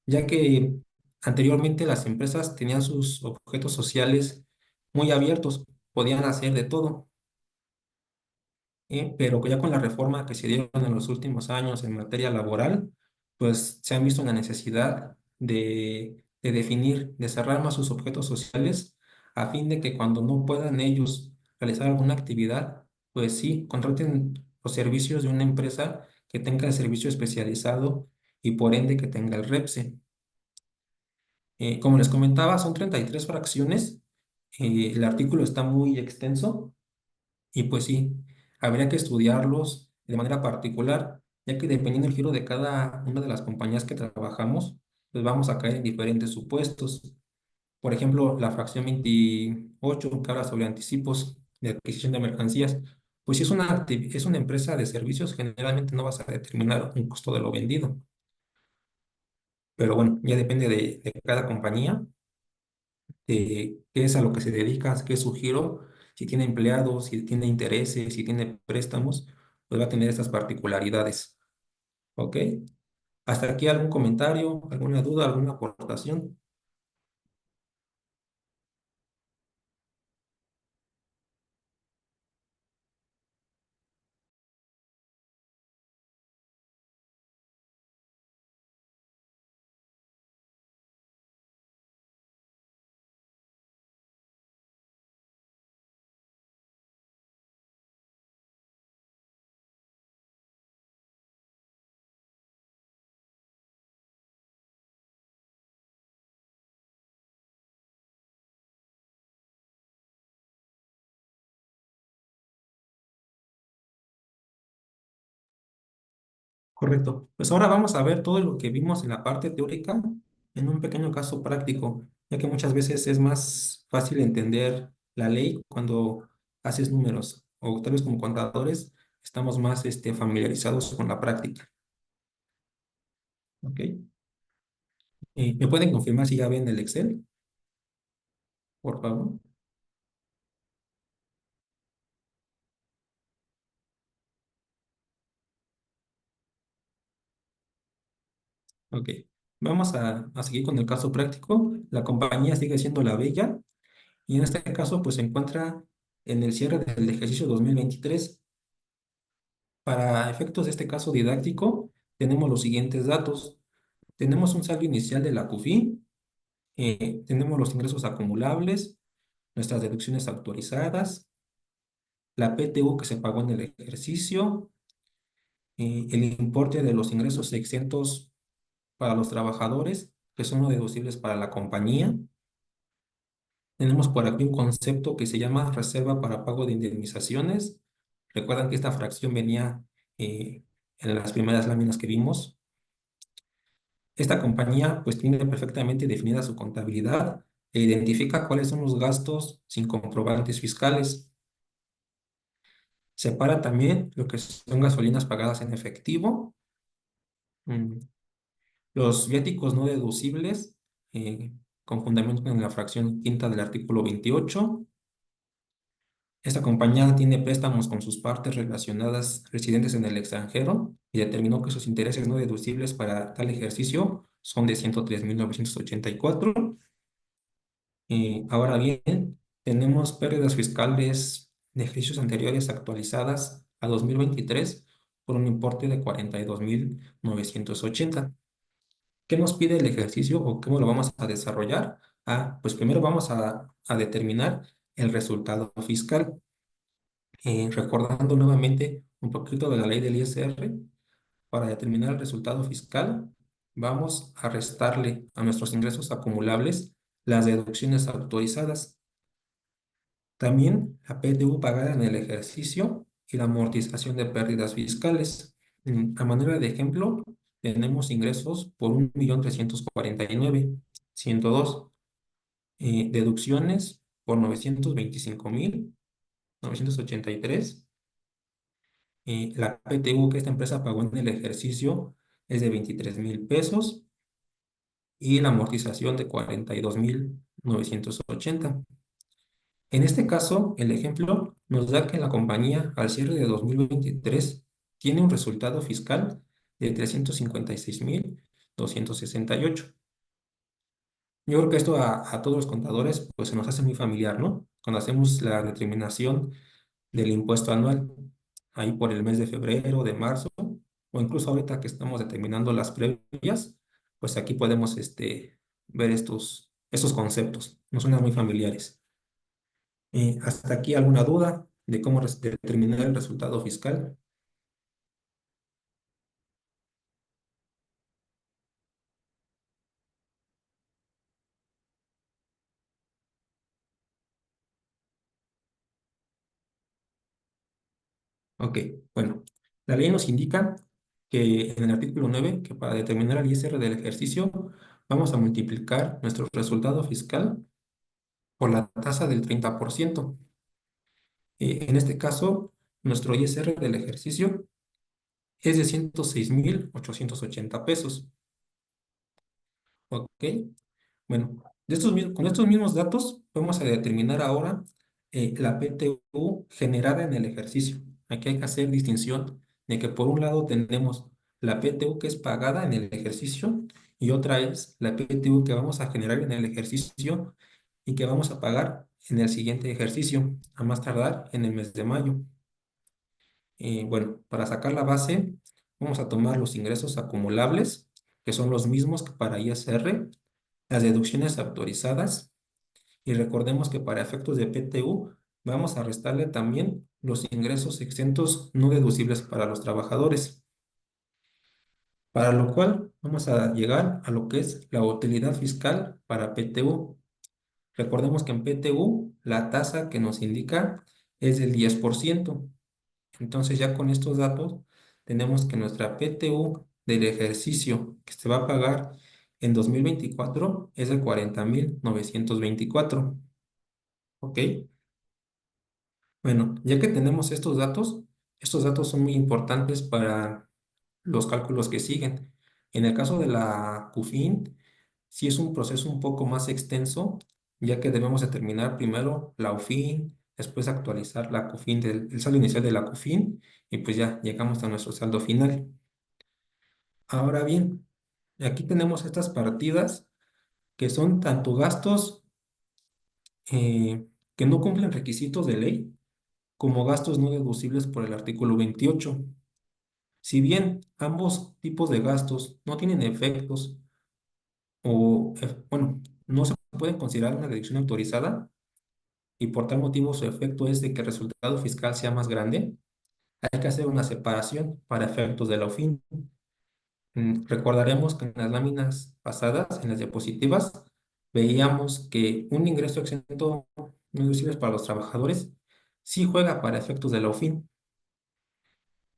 ya que anteriormente las empresas tenían sus objetos sociales muy abiertos, podían hacer de todo, pero que ya con la reforma que se dieron en los últimos años en materia laboral, pues se han visto en la necesidad de definir, de cerrar más sus objetos sociales, a fin de que cuando no puedan ellos realizar alguna actividad, pues sí, contraten los servicios de una empresa que tenga el servicio especializado y por ende que tenga el REPSE. Como les comentaba, son 33 fracciones. El artículo está muy extenso y pues sí, habría que estudiarlos de manera particular, ya que dependiendo del giro de cada una de las compañías que trabajamos, pues vamos a caer en diferentes supuestos. Por ejemplo, la fracción 28 que habla sobre anticipos de adquisición de mercancías. Pues si es es una empresa de servicios, generalmente no vas a determinar un costo de lo vendido. Pero bueno, ya depende de cada compañía, de qué es a lo que se dedica, qué es su giro, si tiene empleados, si tiene intereses, si tiene préstamos, pues va a tener estas particularidades. ¿Ok? ¿Hasta aquí algún comentario, alguna duda, alguna aportación? Correcto. Pues ahora vamos a ver todo lo que vimos en la parte teórica en un pequeño caso práctico, ya que muchas veces es más fácil entender la ley cuando haces números, o tal vez como contadores estamos más familiarizados con la práctica. ¿Ok? ¿Me pueden confirmar si ya ven el Excel, por favor? Ok. Vamos a seguir con el caso práctico. La compañía sigue siendo La Bella y en este caso pues se encuentra en el cierre del ejercicio 2023. Para efectos de este caso didáctico, tenemos los siguientes datos. Tenemos un saldo inicial de la CUFI, tenemos los ingresos acumulables, nuestras deducciones autorizadas, la PTU que se pagó en el ejercicio, el importe de los ingresos exentos para los trabajadores, que son no deducibles para la compañía. Tenemos por aquí un concepto que se llama reserva para pago de indemnizaciones. Recuerdan que esta fracción venía en las primeras láminas que vimos. Esta compañía pues tiene perfectamente definida su contabilidad e identifica cuáles son los gastos sin comprobantes fiscales. Separa también lo que son gasolinas pagadas en efectivo, mm, los viáticos no deducibles, con fundamento en la fracción quinta del artículo 28. Esta compañía tiene préstamos con sus partes relacionadas residentes en el extranjero y determinó que sus intereses no deducibles para tal ejercicio son de 103.984. Ahora bien, tenemos pérdidas fiscales de ejercicios anteriores actualizadas a 2023 por un importe de 42.980. ¿Qué nos pide el ejercicio o cómo lo vamos a desarrollar? Pues primero vamos a determinar el resultado fiscal. Recordando nuevamente un poquito de la ley del ISR, para determinar el resultado fiscal, vamos a restarle a nuestros ingresos acumulables las deducciones autorizadas. También la PTU pagada en el ejercicio y la amortización de pérdidas fiscales. A manera de ejemplo, tenemos ingresos por 1.349.102, deducciones por 925.983. La PTU que esta empresa pagó en el ejercicio es de 23.000 pesos y la amortización de 42.980. En este caso, el ejemplo nos da que la compañía al cierre de 2023 tiene un resultado fiscal de 356,268. Yo creo que esto a todos los contadores pues se nos hace muy familiar, ¿no? Cuando hacemos la determinación del impuesto anual, ahí por el mes de febrero, de marzo, o incluso ahorita que estamos determinando las previas, pues aquí podemos ver estos conceptos. Nos suenan muy familiares. ¿Hasta aquí alguna duda de cómo determinar el resultado fiscal? Ok, bueno, la ley nos indica que en el artículo 9 que para determinar el ISR del ejercicio vamos a multiplicar nuestro resultado fiscal por la tasa del 30%. En este caso, nuestro ISR del ejercicio es de 106,880 pesos. Ok, bueno, con estos mismos datos vamos a determinar ahora la PTU generada en el ejercicio. Aquí hay que hacer distinción de que por un lado tenemos la PTU que es pagada en el ejercicio y otra es la PTU que vamos a generar en el ejercicio y que vamos a pagar en el siguiente ejercicio, a más tardar en el mes de mayo. Bueno, para sacar la base, vamos a tomar los ingresos acumulables, que son los mismos que para ISR, las deducciones autorizadas, y recordemos que para efectos de PTU vamos a restarle también los ingresos exentos no deducibles para los trabajadores, para lo cual vamos a llegar a lo que es la utilidad fiscal para PTU. Recordemos que en PTU la tasa que nos indica es del 10%. Entonces ya con estos datos tenemos que nuestra PTU del ejercicio que se va a pagar en 2024 es de 40,924. ¿Ok? Bueno, ya que tenemos estos datos son muy importantes para los cálculos que siguen. En el caso de la CUFIN, sí es un proceso un poco más extenso, ya que debemos determinar primero la UFIN, después actualizar la CUFIN el saldo inicial de la CUFIN y pues ya llegamos a nuestro saldo final. Ahora bien, aquí tenemos estas partidas que son tanto gastos que no cumplen requisitos de ley como gastos no deducibles por el artículo 28. Si bien ambos tipos de gastos no tienen efectos bueno, no se pueden considerar una deducción autorizada y por tal motivo su efecto es de que el resultado fiscal sea más grande, hay que hacer una separación para efectos de la OFIN. Recordaremos que en las láminas pasadas, en las diapositivas, veíamos que un ingreso exento no deducible para los trabajadores sí juega para efectos de la OFIN.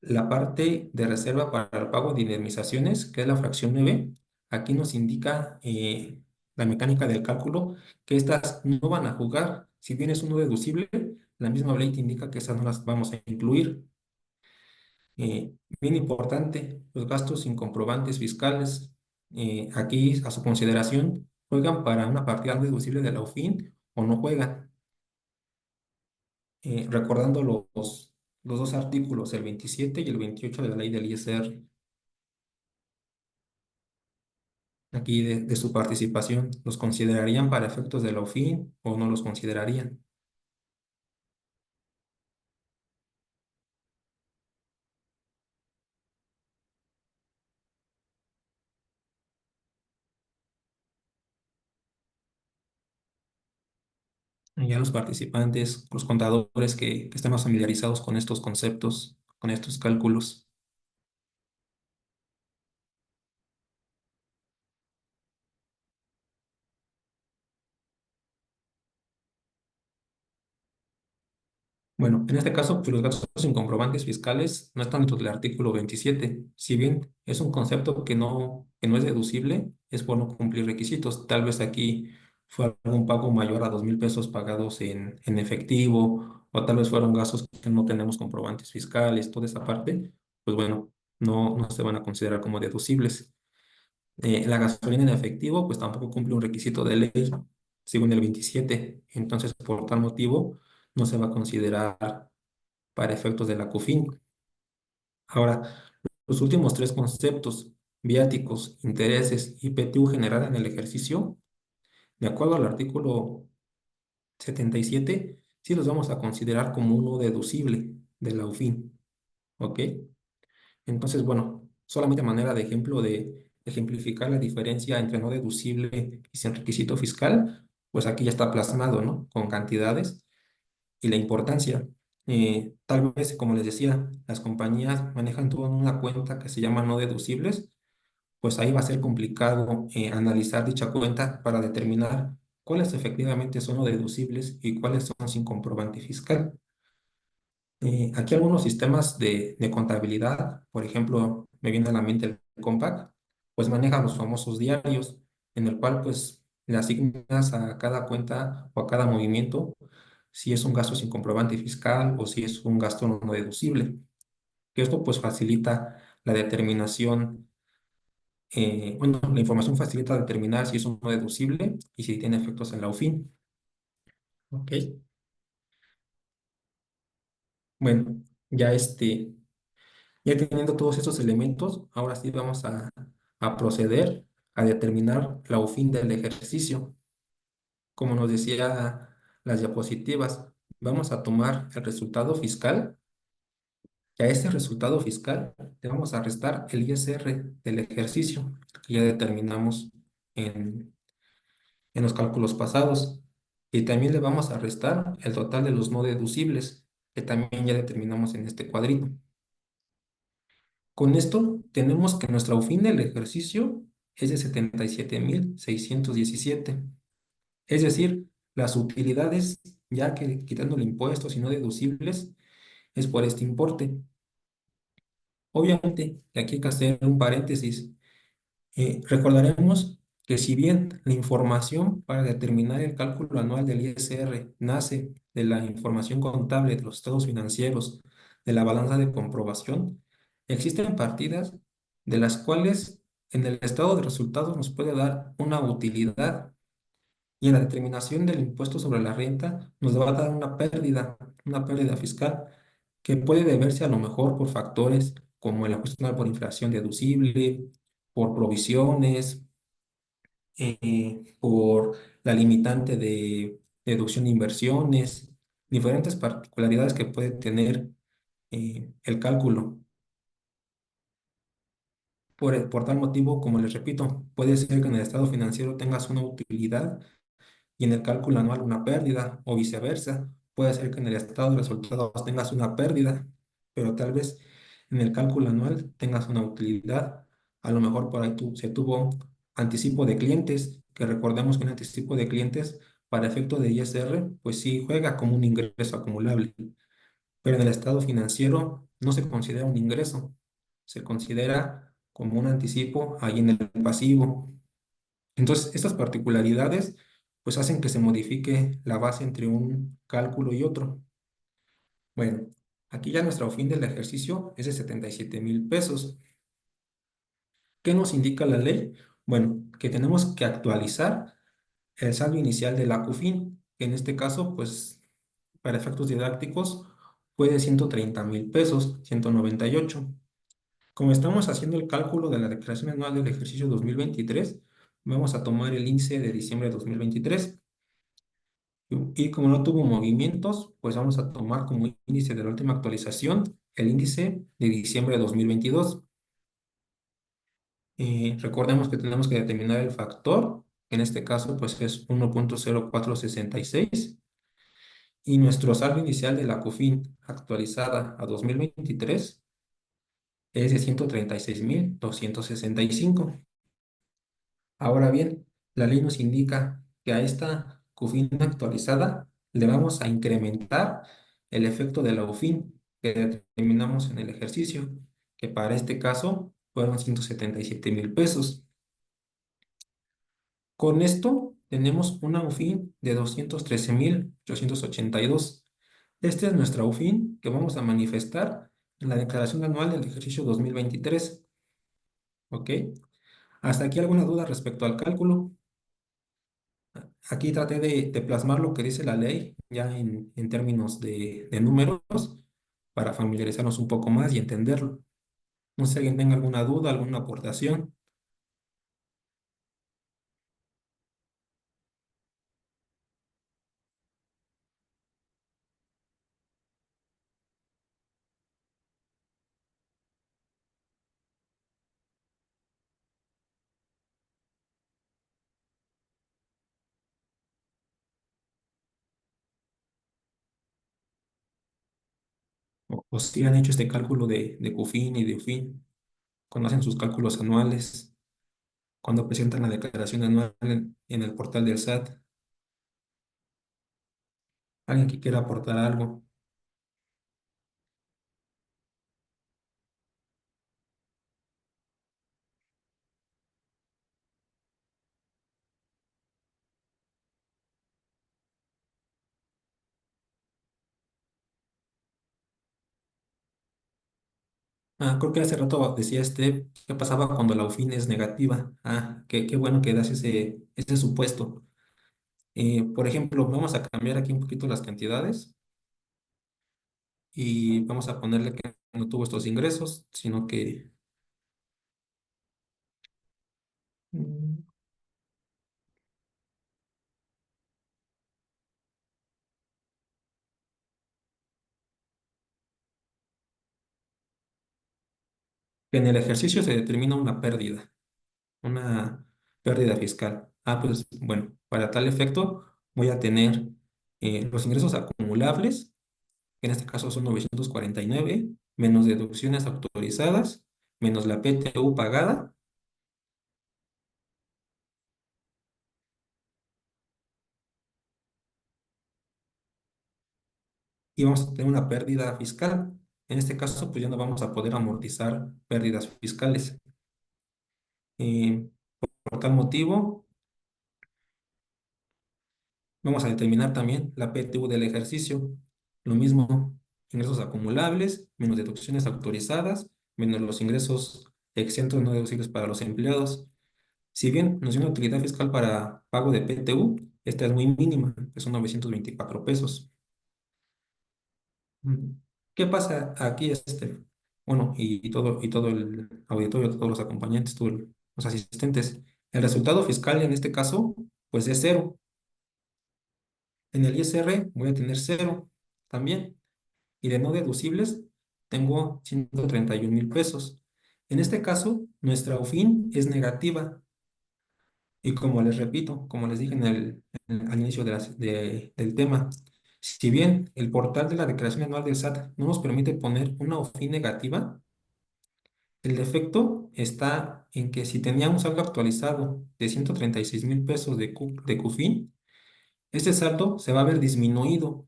La parte de reserva para el pago de indemnizaciones, que es la fracción 9, aquí nos indica la mecánica del cálculo que estas no van a jugar. Si bien es uno deducible, la misma ley te indica que esas no las vamos a incluir. Bien importante, los gastos sin comprobantes fiscales, aquí a su consideración, juegan para una partida no deducible de la OFIN o no juegan. Recordando los dos artículos, el 27 y el 28 de la ley del ISR. Aquí de su participación, ¿los considerarían para efectos de la OFIN o no los considerarían? Ya los participantes, los contadores que estén más familiarizados con estos conceptos, con estos cálculos. Bueno, en este caso, pues los gastos sin comprobantes fiscales no están dentro del artículo 27. Si bien es un concepto que no es deducible, es por no cumplir requisitos. Tal vez aquí fue algún pago mayor a 2,000 pesos pagados en efectivo, o tal vez fueron gastos que no tenemos comprobantes fiscales, toda esa parte, pues bueno, no se van a considerar como deducibles. La gasolina en efectivo, pues tampoco cumple un requisito de ley. según el 27. Entonces, por tal motivo, no se va a considerar para efectos de la CUFIN. Ahora, los últimos tres conceptos, viáticos, intereses y PTU generada en el ejercicio, de acuerdo al artículo 77, sí los vamos a considerar como uno deducible de la UFIN. ¿Ok? Entonces, bueno, solamente a manera de ejemplo de ejemplificar la diferencia entre no deducible y sin requisito fiscal, pues aquí ya está plasmado, ¿no? Con cantidades y la importancia. Tal vez, como les decía, las compañías manejan todo en una cuenta que se llama no deducibles, pues ahí va a ser complicado analizar dicha cuenta para determinar cuáles efectivamente son no deducibles y cuáles son sin comprobante fiscal. Aquí algunos sistemas de contabilidad, por ejemplo, me viene a la mente el Compaq, pues maneja los famosos diarios, en el cual pues le asignas a cada cuenta o a cada movimiento si es un gasto sin comprobante fiscal o si es un gasto no deducible. Que esto pues facilita la determinación, bueno, la información facilita determinar si es un no deducible y si tiene efectos en la UFIN. Ok, bueno, ya ya teniendo todos esos elementos, ahora sí vamos a proceder a determinar la UFIN del ejercicio. Como nos decía las diapositivas, vamos a tomar el resultado fiscal y a ese resultado fiscal le vamos a restar el ISR del ejercicio que ya determinamos en, en los cálculos pasados. Y también le vamos a restar el total de los no deducibles que también ya determinamos en este cuadrito. Con esto tenemos que nuestra UFIN del ejercicio es de 77,617. Es decir, las utilidades, ya que quitando impuestos y no deducibles, es por este importe. Obviamente, aquí hay que hacer un paréntesis. Recordaremos que si bien la información para determinar el cálculo anual del ISR nace de la información contable de los estados financieros, de la balanza de comprobación, existen partidas de las cuales en el estado de resultados nos puede dar una utilidad y en la determinación del impuesto sobre la renta nos va a dar una pérdida fiscal que puede deberse a lo mejor por factores como el ajuste anual por inflación deducible, por provisiones, por la limitante de deducción de inversiones, diferentes particularidades que puede tener el cálculo. Por tal motivo, como les repito, puede ser que en el estado financiero tengas una utilidad y en el cálculo anual una pérdida, o viceversa. Puede ser que en el estado de resultados tengas una pérdida, pero tal vez en el cálculo anual tengas una utilidad. A lo mejor por ahí se tuvo anticipo de clientes, que recordemos que un anticipo de clientes para efecto de ISR, pues sí juega como un ingreso acumulable, pero en el estado financiero no se considera un ingreso, se considera como un anticipo ahí en el pasivo. Entonces, estas particularidades pues hacen que se modifique la base entre un cálculo y otro. Bueno, aquí ya nuestra fin del ejercicio es de 77,000 pesos. ¿Qué nos indica la ley? Bueno, que tenemos que actualizar el saldo inicial de la CUFIN, que en este caso, pues, para efectos didácticos, fue de 130,000 pesos, 198. Como estamos haciendo el cálculo de la declaración anual del ejercicio 2023, vamos a tomar el índice de diciembre de 2023. Y como no tuvo movimientos, pues vamos a tomar como índice de la última actualización el índice de diciembre de 2022. Recordemos que tenemos que determinar el factor, que en este caso pues es 1,0466 y nuestro saldo inicial de la COFIN actualizada a 2023 es de 136,265. Ahora bien, la ley nos indica que a esta CUFIN actualizada le vamos a incrementar el efecto de la UFIN que determinamos en el ejercicio, que para este caso fueron 177,000 pesos. Con esto tenemos una UFIN de 213,882. Esta es nuestra UFIN que vamos a manifestar en la declaración anual del ejercicio 2023. ¿Ok? ¿Hasta aquí alguna duda respecto al cálculo? Aquí traté de plasmar lo que dice la ley ya en términos de números para familiarizarnos un poco más y entenderlo. No sé si alguien tenga alguna duda, alguna aportación. O si han hecho este cálculo de CUFIN y de UFIN, cuando hacen sus cálculos anuales, cuando presentan la declaración anual en el portal del SAT. Alguien que quiera aportar algo. Creo que hace rato decía ¿qué pasaba cuando la UFIN es negativa? Qué bueno que das ese supuesto. Por ejemplo, vamos a cambiar aquí un poquito las cantidades y vamos a ponerle que no tuvo estos ingresos, sino mm, que en el ejercicio se determina una pérdida fiscal. Pues bueno, para tal efecto voy a tener los ingresos acumulables, que en este caso son 949 menos deducciones autorizadas, menos la PTU pagada, y vamos a tener una pérdida fiscal. En este caso, pues ya no vamos a poder amortizar pérdidas fiscales. Eh, por tal motivo, vamos a determinar también la PTU del ejercicio. Lo mismo, ingresos acumulables, menos deducciones autorizadas, menos los ingresos exentos no deducibles para los empleados. Si bien nos dio una utilidad fiscal para pago de PTU, esta es muy mínima, que son 924 pesos. Mm. ¿Qué pasa aquí, Bueno, y todo el auditorio, todos los acompañantes, los asistentes? El resultado fiscal en este caso, pues es cero. En el ISR voy a tener cero también. Y de no deducibles tengo 131 mil pesos. En este caso, nuestra UFIN es negativa. Y como les repito, como les dije al inicio del tema, si bien el portal de la declaración anual del SAT no nos permite poner una OFI negativa, el defecto está en que si teníamos algo actualizado de 136 mil pesos de CUFIN, ese saldo se va a ver disminuido.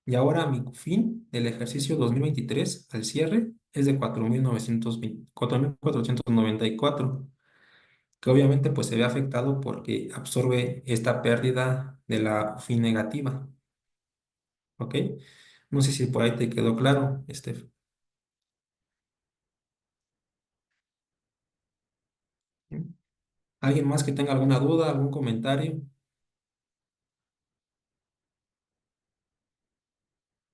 Y ahora mi CUFIN del ejercicio 2023 al cierre es de 4.494, que obviamente pues se ve afectado porque absorbe esta pérdida de la UFI negativa, ¿ok? No sé si por ahí te quedó claro, Steph. ¿Alguien más que tenga alguna duda, algún comentario?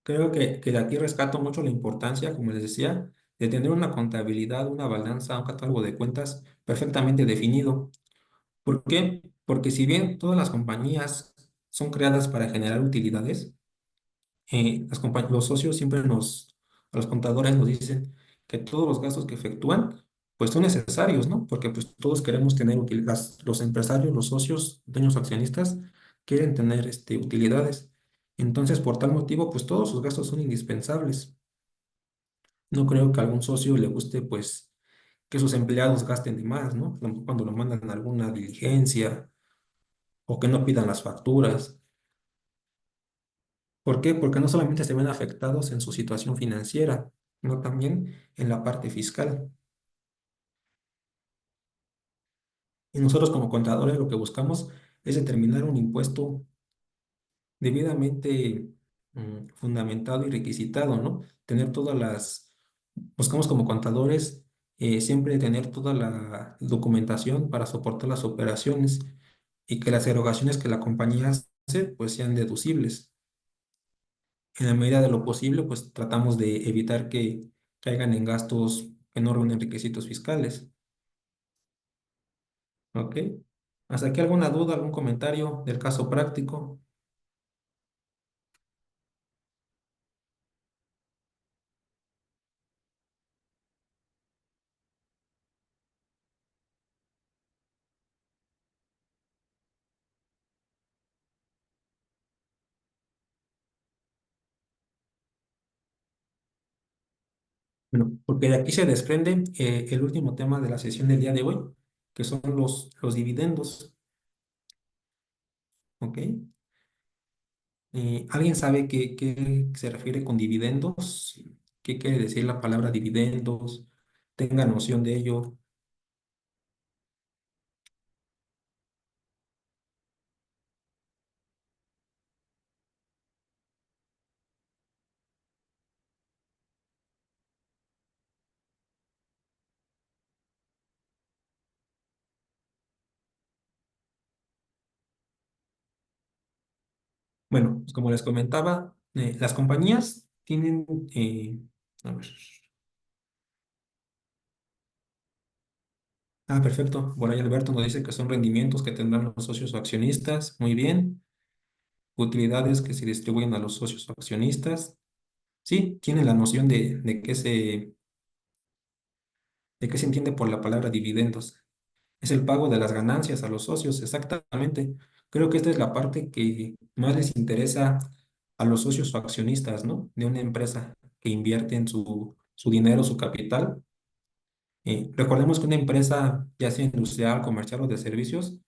Creo que de aquí rescato mucho la importancia, como les decía, de tener una contabilidad, una balanza, un catálogo de cuentas perfectamente definido. ¿Por qué? Porque si bien todas las compañías son creadas para generar utilidades, los socios siempre a los contadores nos dicen que todos los gastos que efectúan, pues son necesarios, ¿no? Porque pues todos queremos tener utilidades, los empresarios, los socios, dueños accionistas, quieren tener utilidades. Entonces, por tal motivo, pues todos sus gastos son indispensables. No creo que a algún socio le guste, pues, que sus empleados gasten de más, ¿no? A lo mejor cuando lo mandan a alguna diligencia o que no pidan las facturas. ¿Por qué? Porque no solamente se ven afectados en su situación financiera, sino también en la parte fiscal. Y nosotros como contadores lo que buscamos es determinar un impuesto debidamente fundamentado y requisitado, ¿no? Buscamos como contadores siempre tener toda la documentación para soportar las operaciones. y que las erogaciones que la compañía hace pues sean deducibles. En la medida de lo posible, pues tratamos de evitar que caigan en gastos que no reúnen requisitos fiscales. ¿Ok? ¿Hasta aquí alguna duda, algún comentario del caso práctico? Bueno, porque de aquí se desprende el último tema de la sesión del día de hoy, que son los dividendos. ¿Ok? ¿Alguien sabe qué se refiere con dividendos? ¿Qué quiere decir la palabra dividendos? Tenga noción de ello. Bueno, pues como les comentaba, las compañías tienen, a ver, perfecto. Por ahí Alberto nos dice que son rendimientos que tendrán los socios o accionistas. Muy bien. Utilidades que se distribuyen a los socios o accionistas. Sí, tienen la noción de qué se entiende por la palabra dividendos. Es el pago de las ganancias a los socios, exactamente. Creo que esta es la parte que más les interesa a los socios o accionistas, ¿no? De una empresa que invierte en su dinero, su capital. Recordemos que una empresa, ya sea industrial, comercial o de servicios,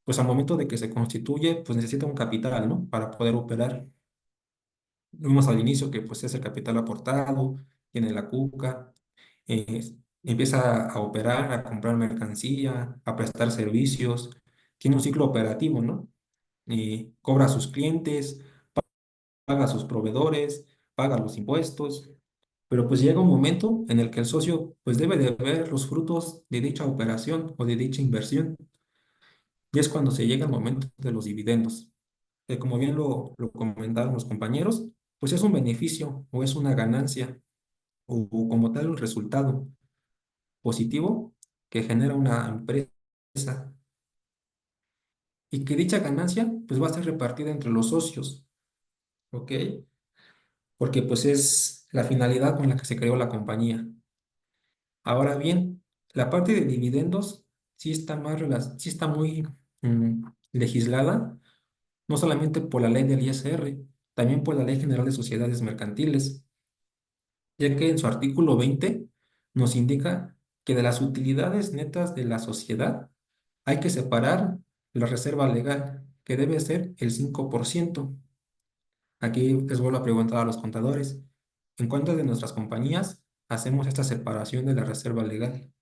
pues al momento de que se constituye, pues necesita un capital, ¿no? Para poder operar. Vimos al inicio que pues es el capital aportado, tiene la cuca, eh, empieza a operar, a comprar mercancía, a prestar servicios, tiene un ciclo operativo, ¿no? Cobra a sus clientes, paga a sus proveedores, paga los impuestos, pero pues llega un momento en el que el socio pues debe de ver los frutos de dicha operación o de dicha inversión, y es cuando se llega el momento de los dividendos, que como bien lo comentaron los compañeros, pues es un beneficio o es una ganancia o como tal un resultado positivo que genera una empresa y que dicha ganancia pues va a ser repartida entre los socios, ¿ok? Porque pues es la finalidad con la que se creó la compañía. Ahora bien, la parte de dividendos sí está muy legislada, no solamente por la ley del ISR, también por la Ley General de Sociedades Mercantiles, ya que en su artículo 20 nos indica que de las utilidades netas de la sociedad hay que separar la reserva legal, que debe ser el 5%. Aquí les vuelvo a preguntar a los contadores, ¿en cuántas de nuestras compañías hacemos esta separación de la reserva legal?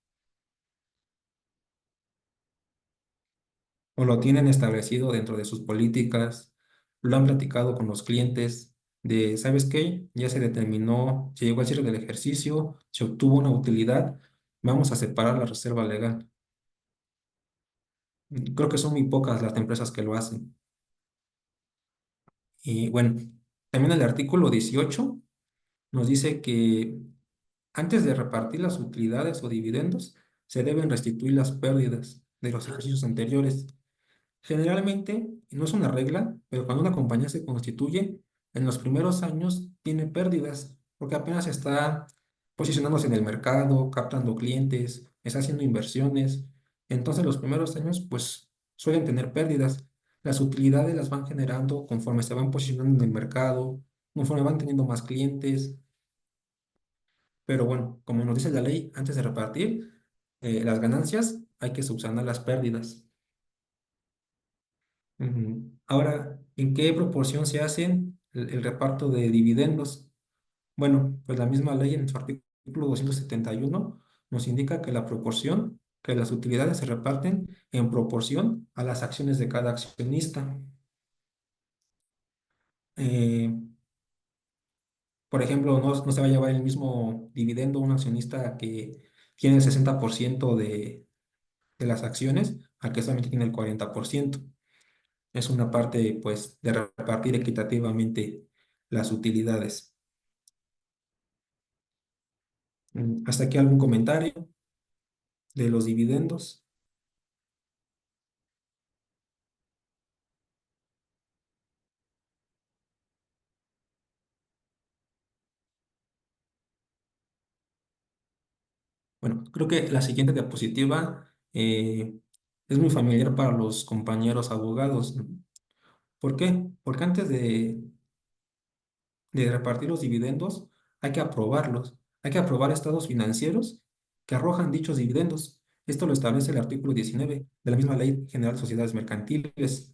¿O lo tienen establecido dentro de sus políticas? ¿Lo han platicado con los clientes de, ¿sabes qué? Ya se determinó, se llegó al cierre del ejercicio, se obtuvo una utilidad, vamos a separar la reserva legal? Creo que son muy pocas las empresas que lo hacen. Y bueno, también el artículo 18 nos dice que antes de repartir las utilidades o dividendos, se deben restituir las pérdidas de los ejercicios anteriores. Generalmente, no es una regla, pero cuando una compañía se constituye, en los primeros años tiene pérdidas, porque apenas está posicionándose en el mercado, captando clientes, está haciendo inversiones. Entonces, los primeros años, pues, suelen tener pérdidas. Las utilidades las van generando conforme se van posicionando en el mercado, conforme van teniendo más clientes. Pero bueno, como nos dice la ley, antes de repartir las ganancias, hay que subsanar las pérdidas. Ahora, ¿en qué proporción se hacen el reparto de dividendos? Bueno, pues la misma ley en su artículo 271 nos indica que la proporción, que las utilidades se reparten en proporción a las acciones de cada accionista. Eh, por ejemplo, no se va a llevar el mismo dividendo un accionista que tiene el 60% de las acciones al que solamente tiene el 40%. Es una parte, pues, de repartir equitativamente las utilidades. ¿Hasta aquí algún comentario de los dividendos? Bueno, creo que la siguiente diapositiva es muy familiar para los compañeros abogados, ¿no? ¿Por qué? Porque antes de repartir los dividendos hay que aprobarlos. Hay que aprobar estados financieros que arrojan dichos dividendos. Esto lo establece el artículo 19 de la misma Ley General de Sociedades Mercantiles.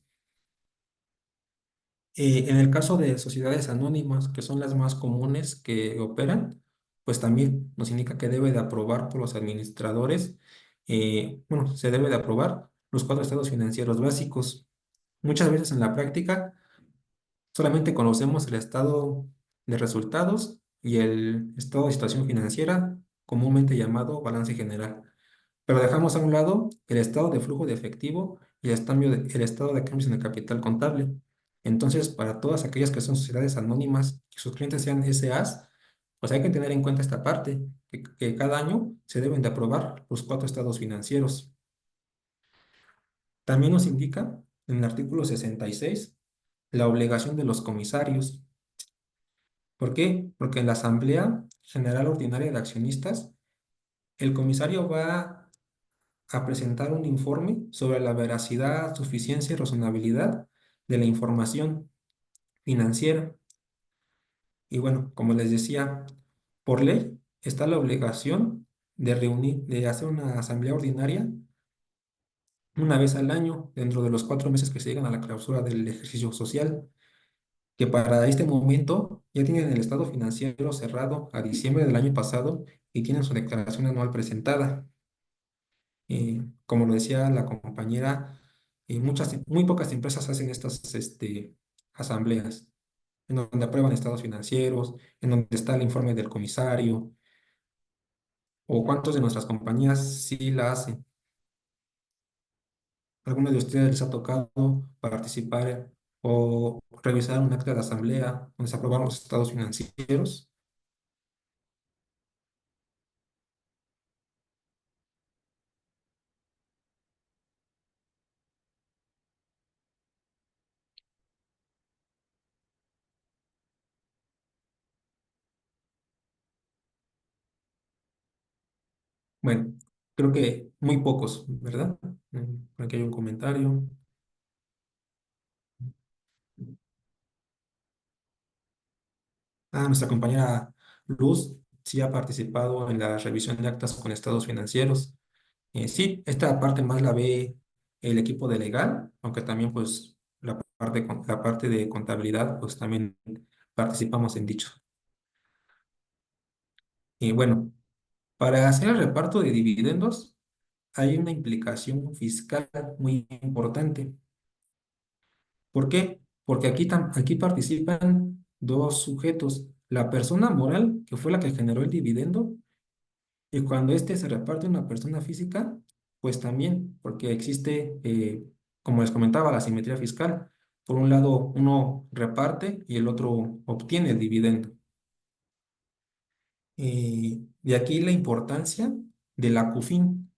En el caso de sociedades anónimas, que son las más comunes que operan, pues también nos indica que debe de aprobar por los administradores, bueno, se debe de aprobar los cuatro estados financieros básicos. Muchas veces en la práctica solamente conocemos el estado de resultados y el estado de situación financiera, comúnmente llamado balance general. Pero dejamos a un lado el estado de flujo de efectivo y el estado de cambios en el capital contable. Entonces, para todas aquellas que son sociedades anónimas y sus clientes sean SAs, pues hay que tener en cuenta esta parte, que cada año se deben de aprobar los cuatro estados financieros. También nos indica en el artículo 66 la obligación de los comisarios. ¿Por qué? Porque en la Asamblea General Ordinaria de Accionistas, el comisario va a presentar un informe sobre la veracidad, suficiencia y razonabilidad de la información financiera. Y bueno, como les decía, por ley está la obligación de reunir, de hacer una asamblea ordinaria una vez al año, dentro de los 4 meses que se llegan a la clausura del ejercicio social, que para este momento ya tienen el estado financiero cerrado a diciembre del año pasado y tienen su declaración anual presentada. Como lo decía la compañera, muy pocas empresas hacen estas asambleas, en donde aprueban estados financieros, en donde está el informe del comisario, o cuántos de nuestras compañías sí la hacen. ¿Alguno de ustedes les ha tocado participar o revisar un acta de asamblea donde se aprobaron los estados financieros? Bueno, creo que muy pocos, ¿verdad? Por aquí hay un comentario. Nuestra compañera Luz sí ha participado en la revisión de actas con estados financieros. Sí, esta parte más la ve el equipo de legal, aunque también pues la parte de contabilidad pues también participamos en dicho. Y bueno, para hacer el reparto de dividendos hay una implicación fiscal muy importante. ¿Por qué? Porque aquí participan dos sujetos, la persona moral, que fue la que generó el dividendo, y cuando este se reparte a una persona física, pues también, porque existe, como les comentaba, la simetría fiscal. Por un lado, uno reparte y el otro obtiene el dividendo. De aquí la importancia de la CUFIN.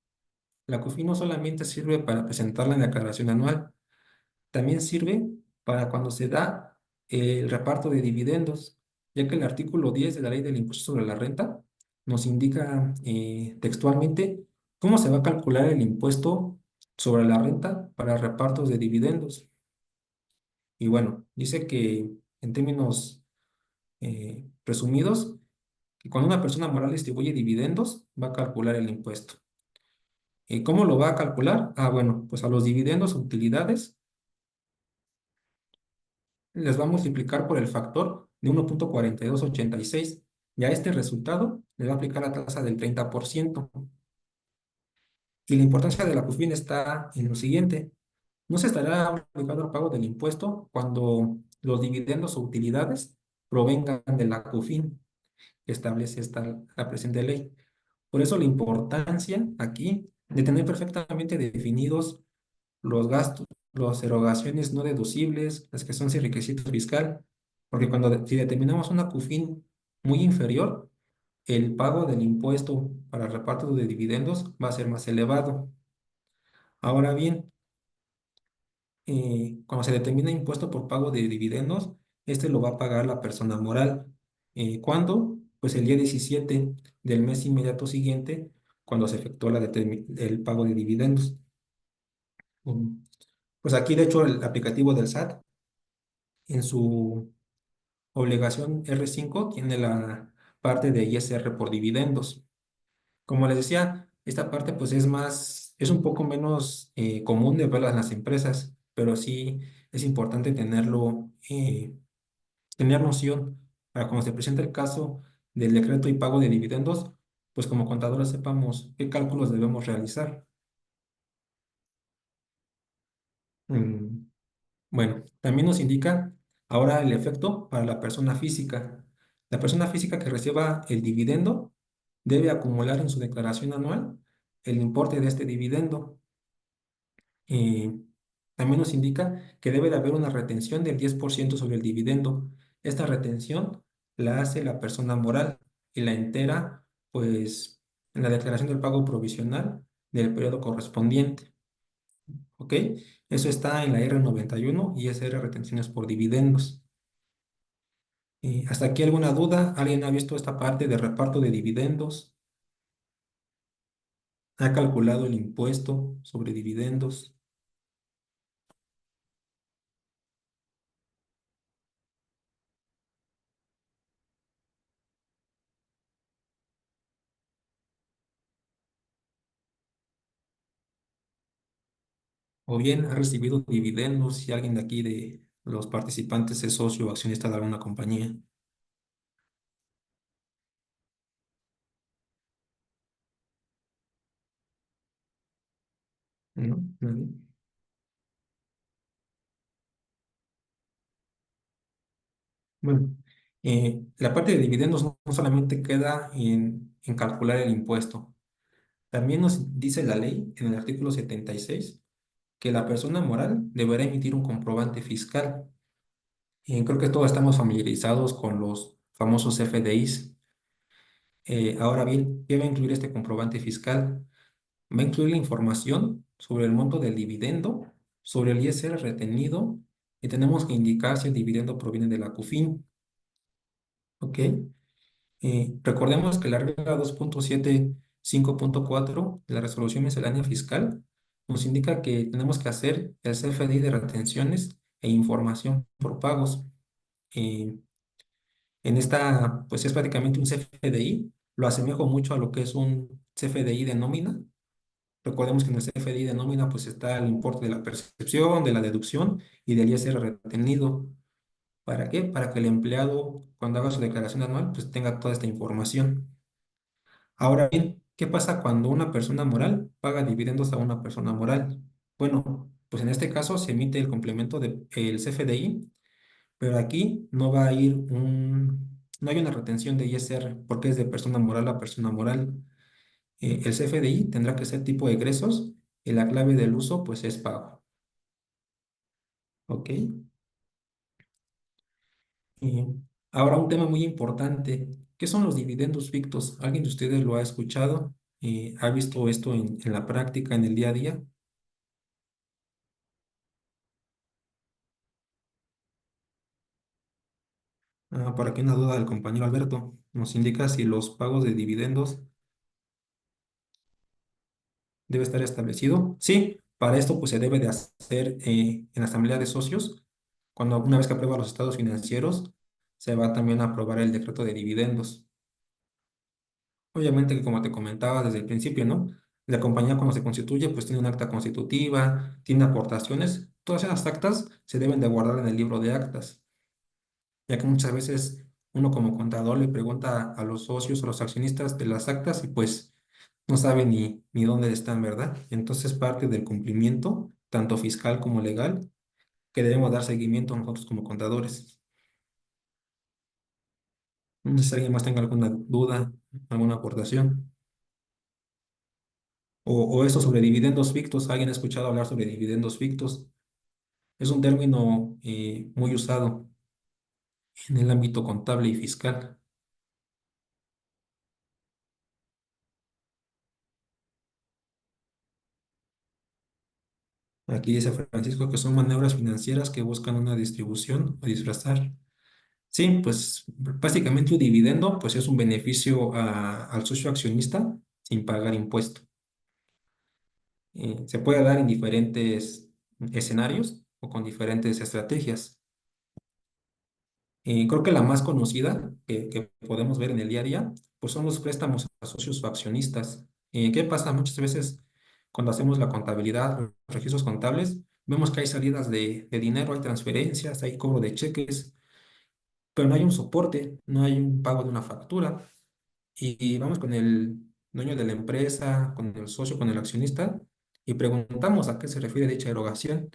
La CUFIN no solamente sirve para presentar la declaración anual, también sirve para cuando se da el reparto de dividendos, ya que el artículo 10 de la Ley del Impuesto sobre la Renta nos indica textualmente cómo se va a calcular el impuesto sobre la renta para repartos de dividendos. Y bueno, dice que en términos resumidos, que cuando una persona moral distribuye dividendos, va a calcular el impuesto. ¿Y cómo lo va a calcular? Bueno, pues a los dividendos o utilidades les va a multiplicar por el factor de 1,4286. Y a este resultado le va a aplicar la tasa del 30%. Y la importancia de la CUFIN está en lo siguiente. No se estará aplicando el pago del impuesto cuando los dividendos o utilidades provengan de la CUFIN que establece la presente ley. Por eso la importancia aquí de tener perfectamente definidos los gastos, las erogaciones no deducibles, las que son sin requisito fiscal, porque si determinamos una CUFIN muy inferior, el pago del impuesto para reparto de dividendos va a ser más elevado. Ahora bien, cuando se determina impuesto por pago de dividendos, este lo va a pagar la persona moral. ¿Cuándo? Pues el día 17 del mes inmediato siguiente, cuando se efectuó el pago de dividendos. Mm, Pues aquí, de hecho, el aplicativo del SAT, en su obligación R5, tiene la parte de ISR por dividendos. Como les decía, esta parte pues es un poco menos común de verla en las empresas, pero sí es importante tener noción para cuando se presente el caso del decreto y pago de dividendos, pues como contadores sepamos qué cálculos debemos realizar. Mm, Bueno, también nos indica ahora el efecto para la persona física. La persona física que reciba el dividendo debe acumular en su declaración anual el importe de este dividendo. Eh, También nos indica que debe de haber una retención del 10% sobre el dividendo. Esta retención la hace la persona moral y la entera, pues, en la declaración del pago provisional del periodo correspondiente. ¿Ok? Eso está en la R91 y es R retenciones por dividendos. ¿Hasta aquí alguna duda? ¿Alguien ha visto esta parte de reparto de dividendos? ¿Ha calculado el impuesto sobre dividendos? ¿O bien ha recibido dividendos si alguien de aquí de los participantes es socio o accionista de alguna compañía? ¿No? ¿Nadie? Bueno, la parte de dividendos no solamente queda en calcular el impuesto. También nos dice la ley en el artículo 76 que la persona moral deberá emitir un comprobante fiscal. Creo que todos estamos familiarizados con los famosos FDIs. Ahora bien, ¿qué va a incluir este comprobante fiscal? Va a incluir la información sobre el monto del dividendo, sobre el ISR retenido y tenemos que indicar si el dividendo proviene de la CUFIN. ¿Ok? Recordemos que la regla 2.7.5.4 de la resolución miscelánea fiscal nos indica que tenemos que hacer el CFDI de retenciones e información por pagos. Eh, En esta, pues es prácticamente un CFDI. Lo asemejo mucho a lo que es un CFDI de nómina. Recordemos que en el CFDI de nómina pues está el importe de la percepción, de la deducción y del ISR retenido. ¿Para qué? Para que el empleado cuando haga su declaración anual pues tenga toda esta información. Ahora bien, ¿qué pasa cuando una persona moral paga dividendos a una persona moral? Bueno, pues en este caso se emite el complemento del CFDI, pero aquí no hay una retención de ISR porque es de persona moral a persona moral. El CFDI tendrá que ser tipo de egresos y la clave del uso pues es pago. ¿Ok? Eh, Ahora un tema muy importante. ¿Qué son los dividendos fictos? ¿Alguien de ustedes lo ha escuchado? ¿Ha visto esto en la práctica, en el día a día? Por aquí una duda del compañero Alberto. Nos indica si los pagos de dividendos debe estar establecido. Sí, para esto pues se debe de hacer en la asamblea de socios. Cuando una vez que aprueba los estados financieros, se va también a aprobar el decreto de dividendos. Obviamente que como te comentaba desde el principio, ¿no? La compañía cuando se constituye pues tiene un acta constitutiva, tiene aportaciones. Todas esas actas se deben de guardar en el libro de actas, ya que muchas veces uno como contador le pregunta a los socios o los accionistas de las actas y pues no sabe ni dónde están, ¿verdad? Entonces parte del cumplimiento, tanto fiscal como legal, que debemos dar seguimiento nosotros como contadores. No sé si alguien más tenga alguna duda, alguna aportación. O eso sobre dividendos fictos. ¿Alguien ha escuchado hablar sobre dividendos fictos? Es un término muy usado en el ámbito contable y fiscal. Aquí dice Francisco que son maniobras financieras que buscan una distribución o disfrazar. Sí, pues básicamente un dividendo pues es un beneficio al socio accionista sin pagar impuesto. Se puede dar en diferentes escenarios o con diferentes estrategias. Creo que la más conocida que podemos ver en el día a día, pues son los préstamos a socios o accionistas. ¿Qué pasa? Muchas veces cuando hacemos la contabilidad, los registros contables, vemos que hay salidas de dinero, hay transferencias, hay cobro de cheques, pero no hay un soporte, no hay un pago de una factura. Y vamos con el dueño de la empresa, con el socio, con el accionista, y preguntamos a qué se refiere dicha erogación.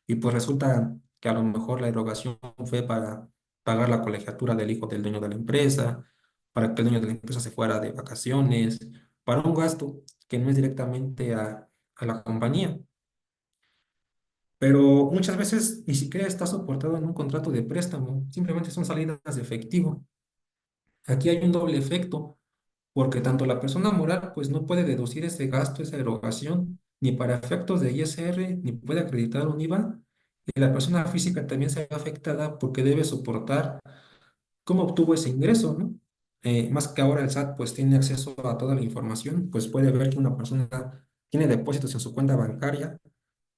Y pues resulta que a lo mejor la erogación fue para pagar la colegiatura del hijo del dueño de la empresa, para que el dueño de la empresa se fuera de vacaciones, para un gasto que no es directamente a la compañía. Pero muchas veces ni siquiera está soportado en un contrato de préstamo, simplemente son salidas de efectivo. Aquí hay un doble efecto, porque tanto la persona moral pues no puede deducir ese gasto, esa erogación, ni para efectos de ISR, ni puede acreditar un IVA, y la persona física también se ve afectada porque debe soportar cómo obtuvo ese ingreso, ¿no? Más que ahora el SAT pues tiene acceso a toda la información, pues puede ver que una persona tiene depósitos en su cuenta bancaria,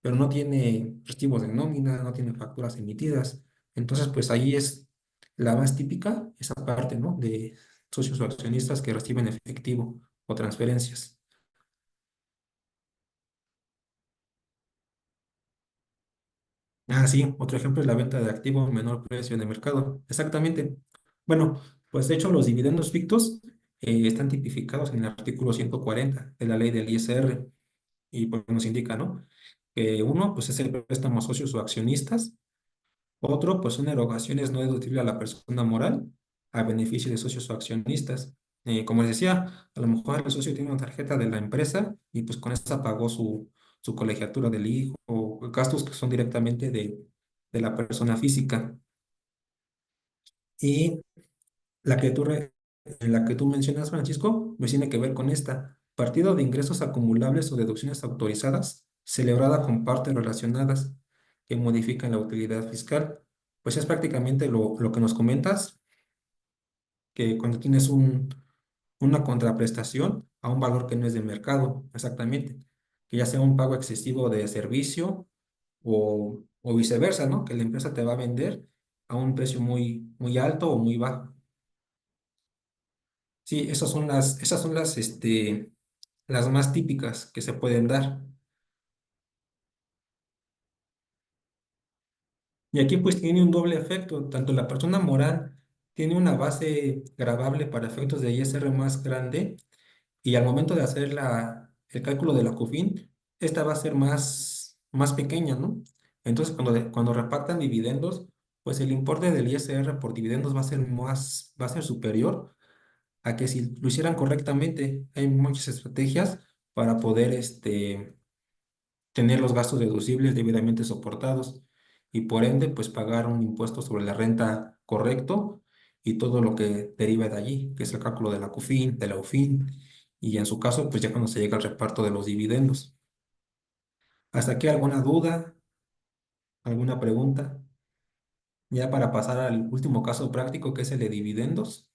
pero no tiene recibos de nómina, no tiene facturas emitidas. Entonces, pues ahí es la más típica, esa parte, ¿no? De socios o accionistas que reciben efectivo o transferencias. Ah, sí, otro ejemplo es la venta de activo a menor precio en el mercado. Exactamente. Bueno, pues de hecho los dividendos fictos están tipificados en el artículo 140 de la ley del ISR y pues nos indica, ¿no? Que uno, pues es el préstamo a socios o accionistas. Otro, pues son erogaciones no deducibles a la persona moral a beneficio de socios o accionistas. Como les decía, a lo mejor el socio tiene una tarjeta de la empresa y pues con esa pagó su colegiatura del hijo o gastos que son directamente de la persona física. Y la que en la que tú mencionas, Francisco, pues tiene que ver con esta. Partido de ingresos acumulables o deducciones autorizadas, celebrada con partes relacionadas que modifican la utilidad fiscal. Pues es prácticamente lo que nos comentas, que cuando tienes una contraprestación a un valor que no es de mercado, exactamente, que ya sea un pago excesivo de servicio o viceversa, ¿no? Que la empresa te va a vender a un precio muy alto o muy bajo. Sí, las más típicas que se pueden dar. Y aquí pues tiene un doble efecto. Tanto la persona moral tiene una base gravable para efectos de ISR más grande y al momento de hacer el cálculo de la CUFIN, esta va a ser más pequeña, ¿no? Entonces cuando repartan dividendos, pues el importe del ISR por dividendos va a ser superior a que si lo hicieran correctamente. Hay muchas estrategias para poder tener los gastos deducibles debidamente soportados y por ende, pues pagar un impuesto sobre la renta correcto y todo lo que deriva de allí, que es el cálculo de la CUFIN, de la UFIN y en su caso, pues ya cuando se llega al reparto de los dividendos. ¿Hasta aquí alguna duda, alguna pregunta? Ya para pasar al último caso práctico, que es el de dividendos,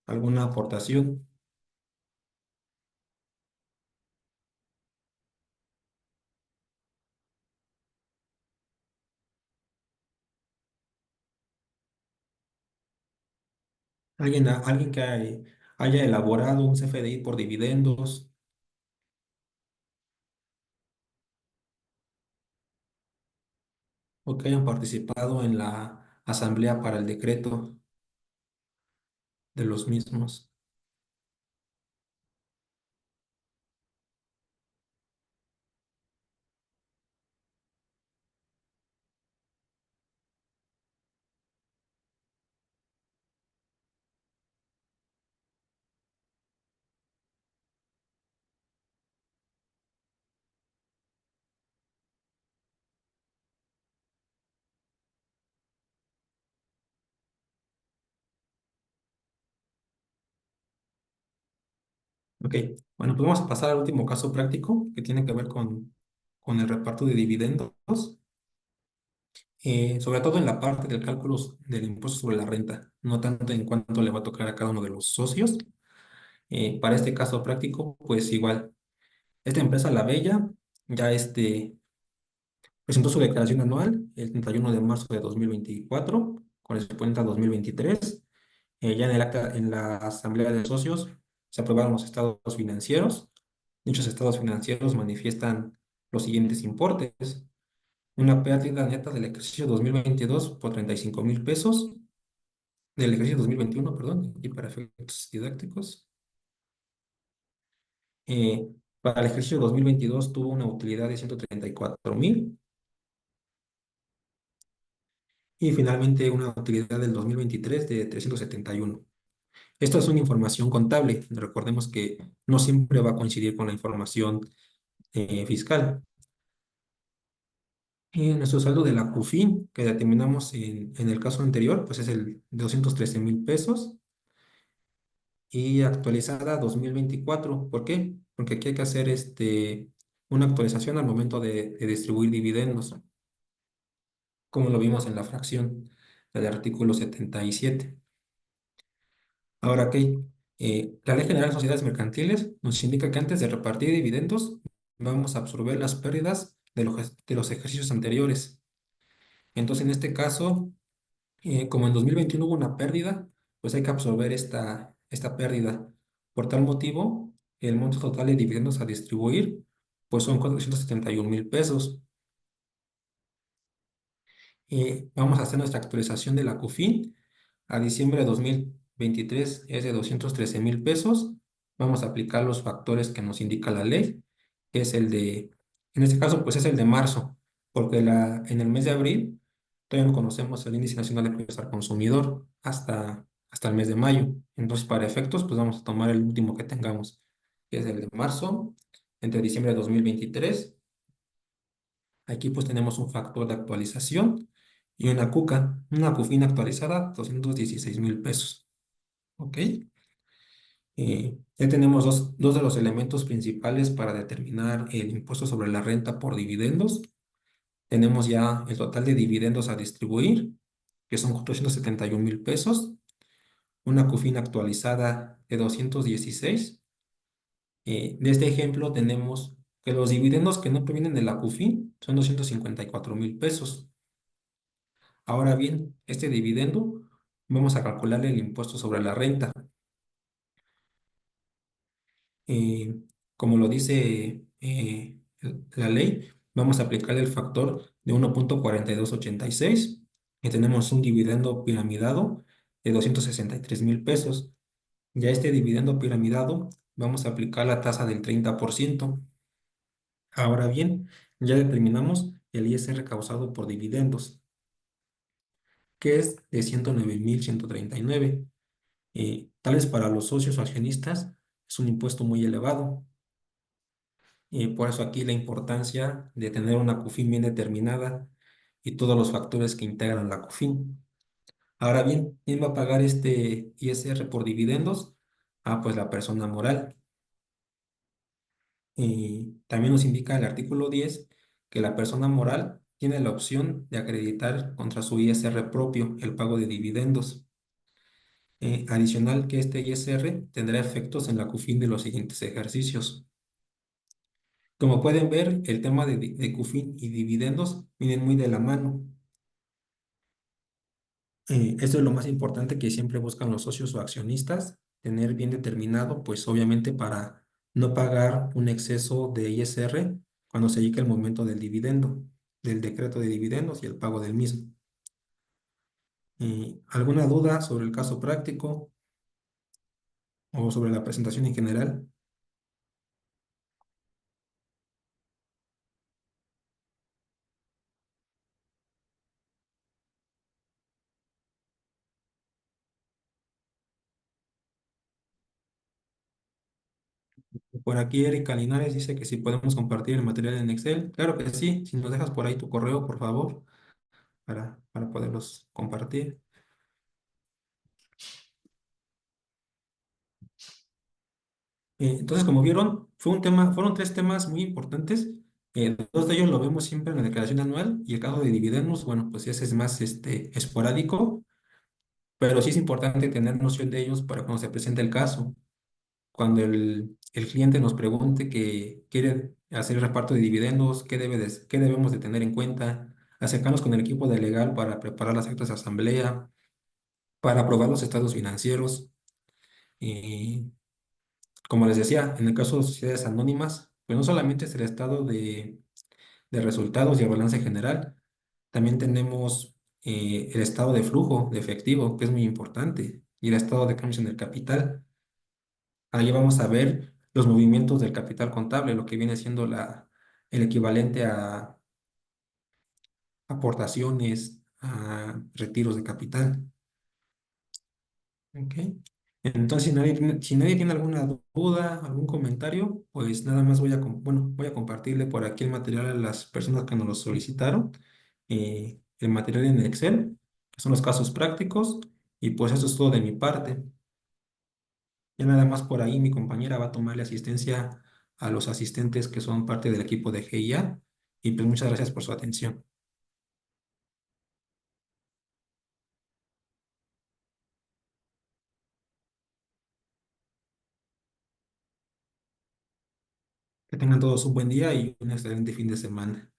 ¿alguna aportación? ¿Alguien que haya elaborado un CFDI por dividendos o que hayan participado en la asamblea para el decreto de los mismos? Ok, bueno, pues vamos a pasar al último caso práctico que tiene que ver con el reparto de dividendos, sobre todo en la parte del cálculo del impuesto sobre la renta, no tanto en cuánto le va a tocar a cada uno de los socios. Para este caso práctico, pues igual, esta empresa La Bella ya presentó su declaración anual el 31 de marzo de 2024, correspondiente a 2023. Ya en el acta, en la asamblea de socios, se aprobaron los estados financieros. Dichos estados financieros manifiestan los siguientes importes: una pérdida neta del ejercicio 2022 por 35.000 pesos, del ejercicio 2021, perdón, y para efectos didácticos. Para el ejercicio 2022 tuvo una utilidad de 134.000, y finalmente una utilidad del 2023 de 371. Esto es una información contable. Recordemos que no siempre va a coincidir con la información fiscal. Y nuestro saldo de la CUFIN, que determinamos en el caso anterior, pues es el de 213.000 pesos, y actualizada 2024. ¿Por qué? Porque aquí hay que hacer una actualización al momento de distribuir dividendos, como lo vimos en la fracción del artículo 77. Ahora, la Ley General de Sociedades Mercantiles nos indica que antes de repartir dividendos vamos a absorber las pérdidas de los ejercicios anteriores. Entonces, en este caso, como en 2021 hubo una pérdida, pues hay que absorber esta pérdida. Por tal motivo, el monto total de dividendos a distribuir, pues son 471.000 pesos. Vamos a hacer nuestra actualización de la CUFIN a diciembre de 2023, es de 213.000 pesos. Vamos a aplicar los factores que nos indica la ley, que es en este caso, pues es el de marzo, porque en el mes de abril todavía no conocemos el índice nacional de precios al consumidor hasta el mes de mayo. Entonces, para efectos, pues vamos a tomar el último que tengamos, que es el de marzo, entre diciembre de 2023. Aquí pues tenemos un factor de actualización y una CUCA, una CUFIN actualizada, 216.000 pesos. ¿Ok? Ya tenemos dos de los elementos principales para determinar el impuesto sobre la renta por dividendos. Tenemos ya el total de dividendos a distribuir, que son 471.000 pesos, una CUFIN actualizada de 216. De este ejemplo tenemos que los dividendos que no provienen de la CUFIN son 254.000 pesos. Ahora bien, este dividendo vamos a calcularle el impuesto sobre la renta. Eh, Como lo dice la ley, vamos a aplicarle el factor de 1.4286 y tenemos un dividendo piramidado de 263.000 pesos. Ya este dividendo piramidado vamos a aplicar la tasa del 30%. Ahora bien, ya determinamos el ISR causado por dividendos, que es de 109.139. Tales para los socios o accionistas es un impuesto muy elevado. Por eso aquí la importancia de tener una CUFIN bien determinada y todos los factores que integran la CUFIN. Ahora bien, ¿quién va a pagar este ISR por dividendos? Pues la persona moral. También nos indica el artículo 10 que la persona moral tiene la opción de acreditar contra su ISR propio el pago de dividendos. Adicional que este ISR tendrá efectos en la CUFIN de los siguientes ejercicios. Como pueden ver, el tema de CUFIN y dividendos vienen muy de la mano. Esto es lo más importante que siempre buscan los socios o accionistas, tener bien determinado, pues obviamente para no pagar un exceso de ISR cuando se llegue el momento del dividendo, del decreto de dividendos y el pago del mismo. ¿Alguna duda sobre el caso práctico o sobre la presentación en general? Por aquí Erika Linares dice que si podemos compartir el material en Excel. Claro que sí, si nos dejas por ahí tu correo, por favor, para poderlos compartir. Entonces, como vieron, fueron tres temas muy importantes. Dos de ellos lo vemos siempre en la declaración anual y el caso de dividendos, bueno, pues ese es más esporádico, pero sí es importante tener noción de ellos para cuando se presente el caso. Cuando el cliente nos pregunte que quiere hacer el reparto de dividendos, qué debemos de tener en cuenta, acercarnos con el equipo de legal para preparar las actas de asamblea, para aprobar los estados financieros. Y como les decía, en el caso de sociedades anónimas, pues no solamente es el estado de resultados y el balance general, también tenemos el estado de flujo de efectivo, que es muy importante, y el estado de cambios en el capital. Ahí vamos a ver los movimientos del capital contable, lo que viene siendo el equivalente a aportaciones, a retiros de capital. ¿Ok? Entonces, si nadie tiene alguna duda, algún comentario, pues nada más voy a compartirle por aquí el material a las personas que nos lo solicitaron, el material en Excel, que son los casos prácticos, y pues eso es todo de mi parte. Ya nada más por ahí mi compañera va a tomarle asistencia a los asistentes que son parte del equipo de GIA, y pues muchas gracias por su atención. Que tengan todos un buen día y un excelente fin de semana.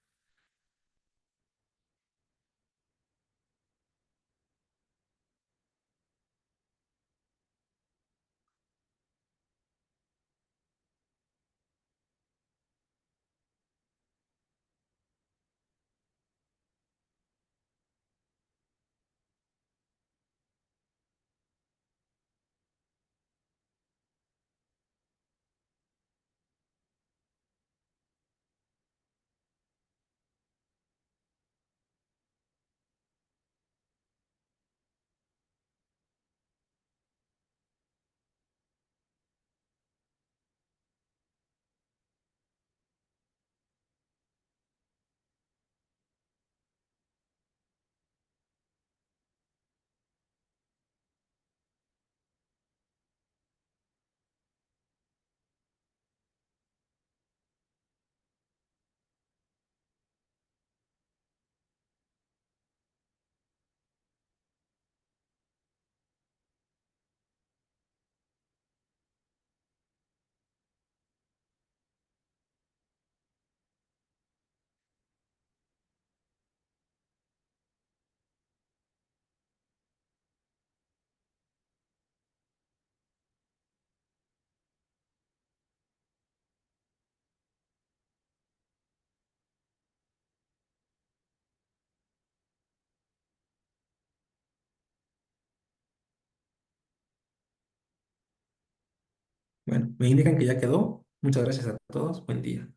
Bueno, me indican que ya quedó. Muchas gracias a todos. Buen día.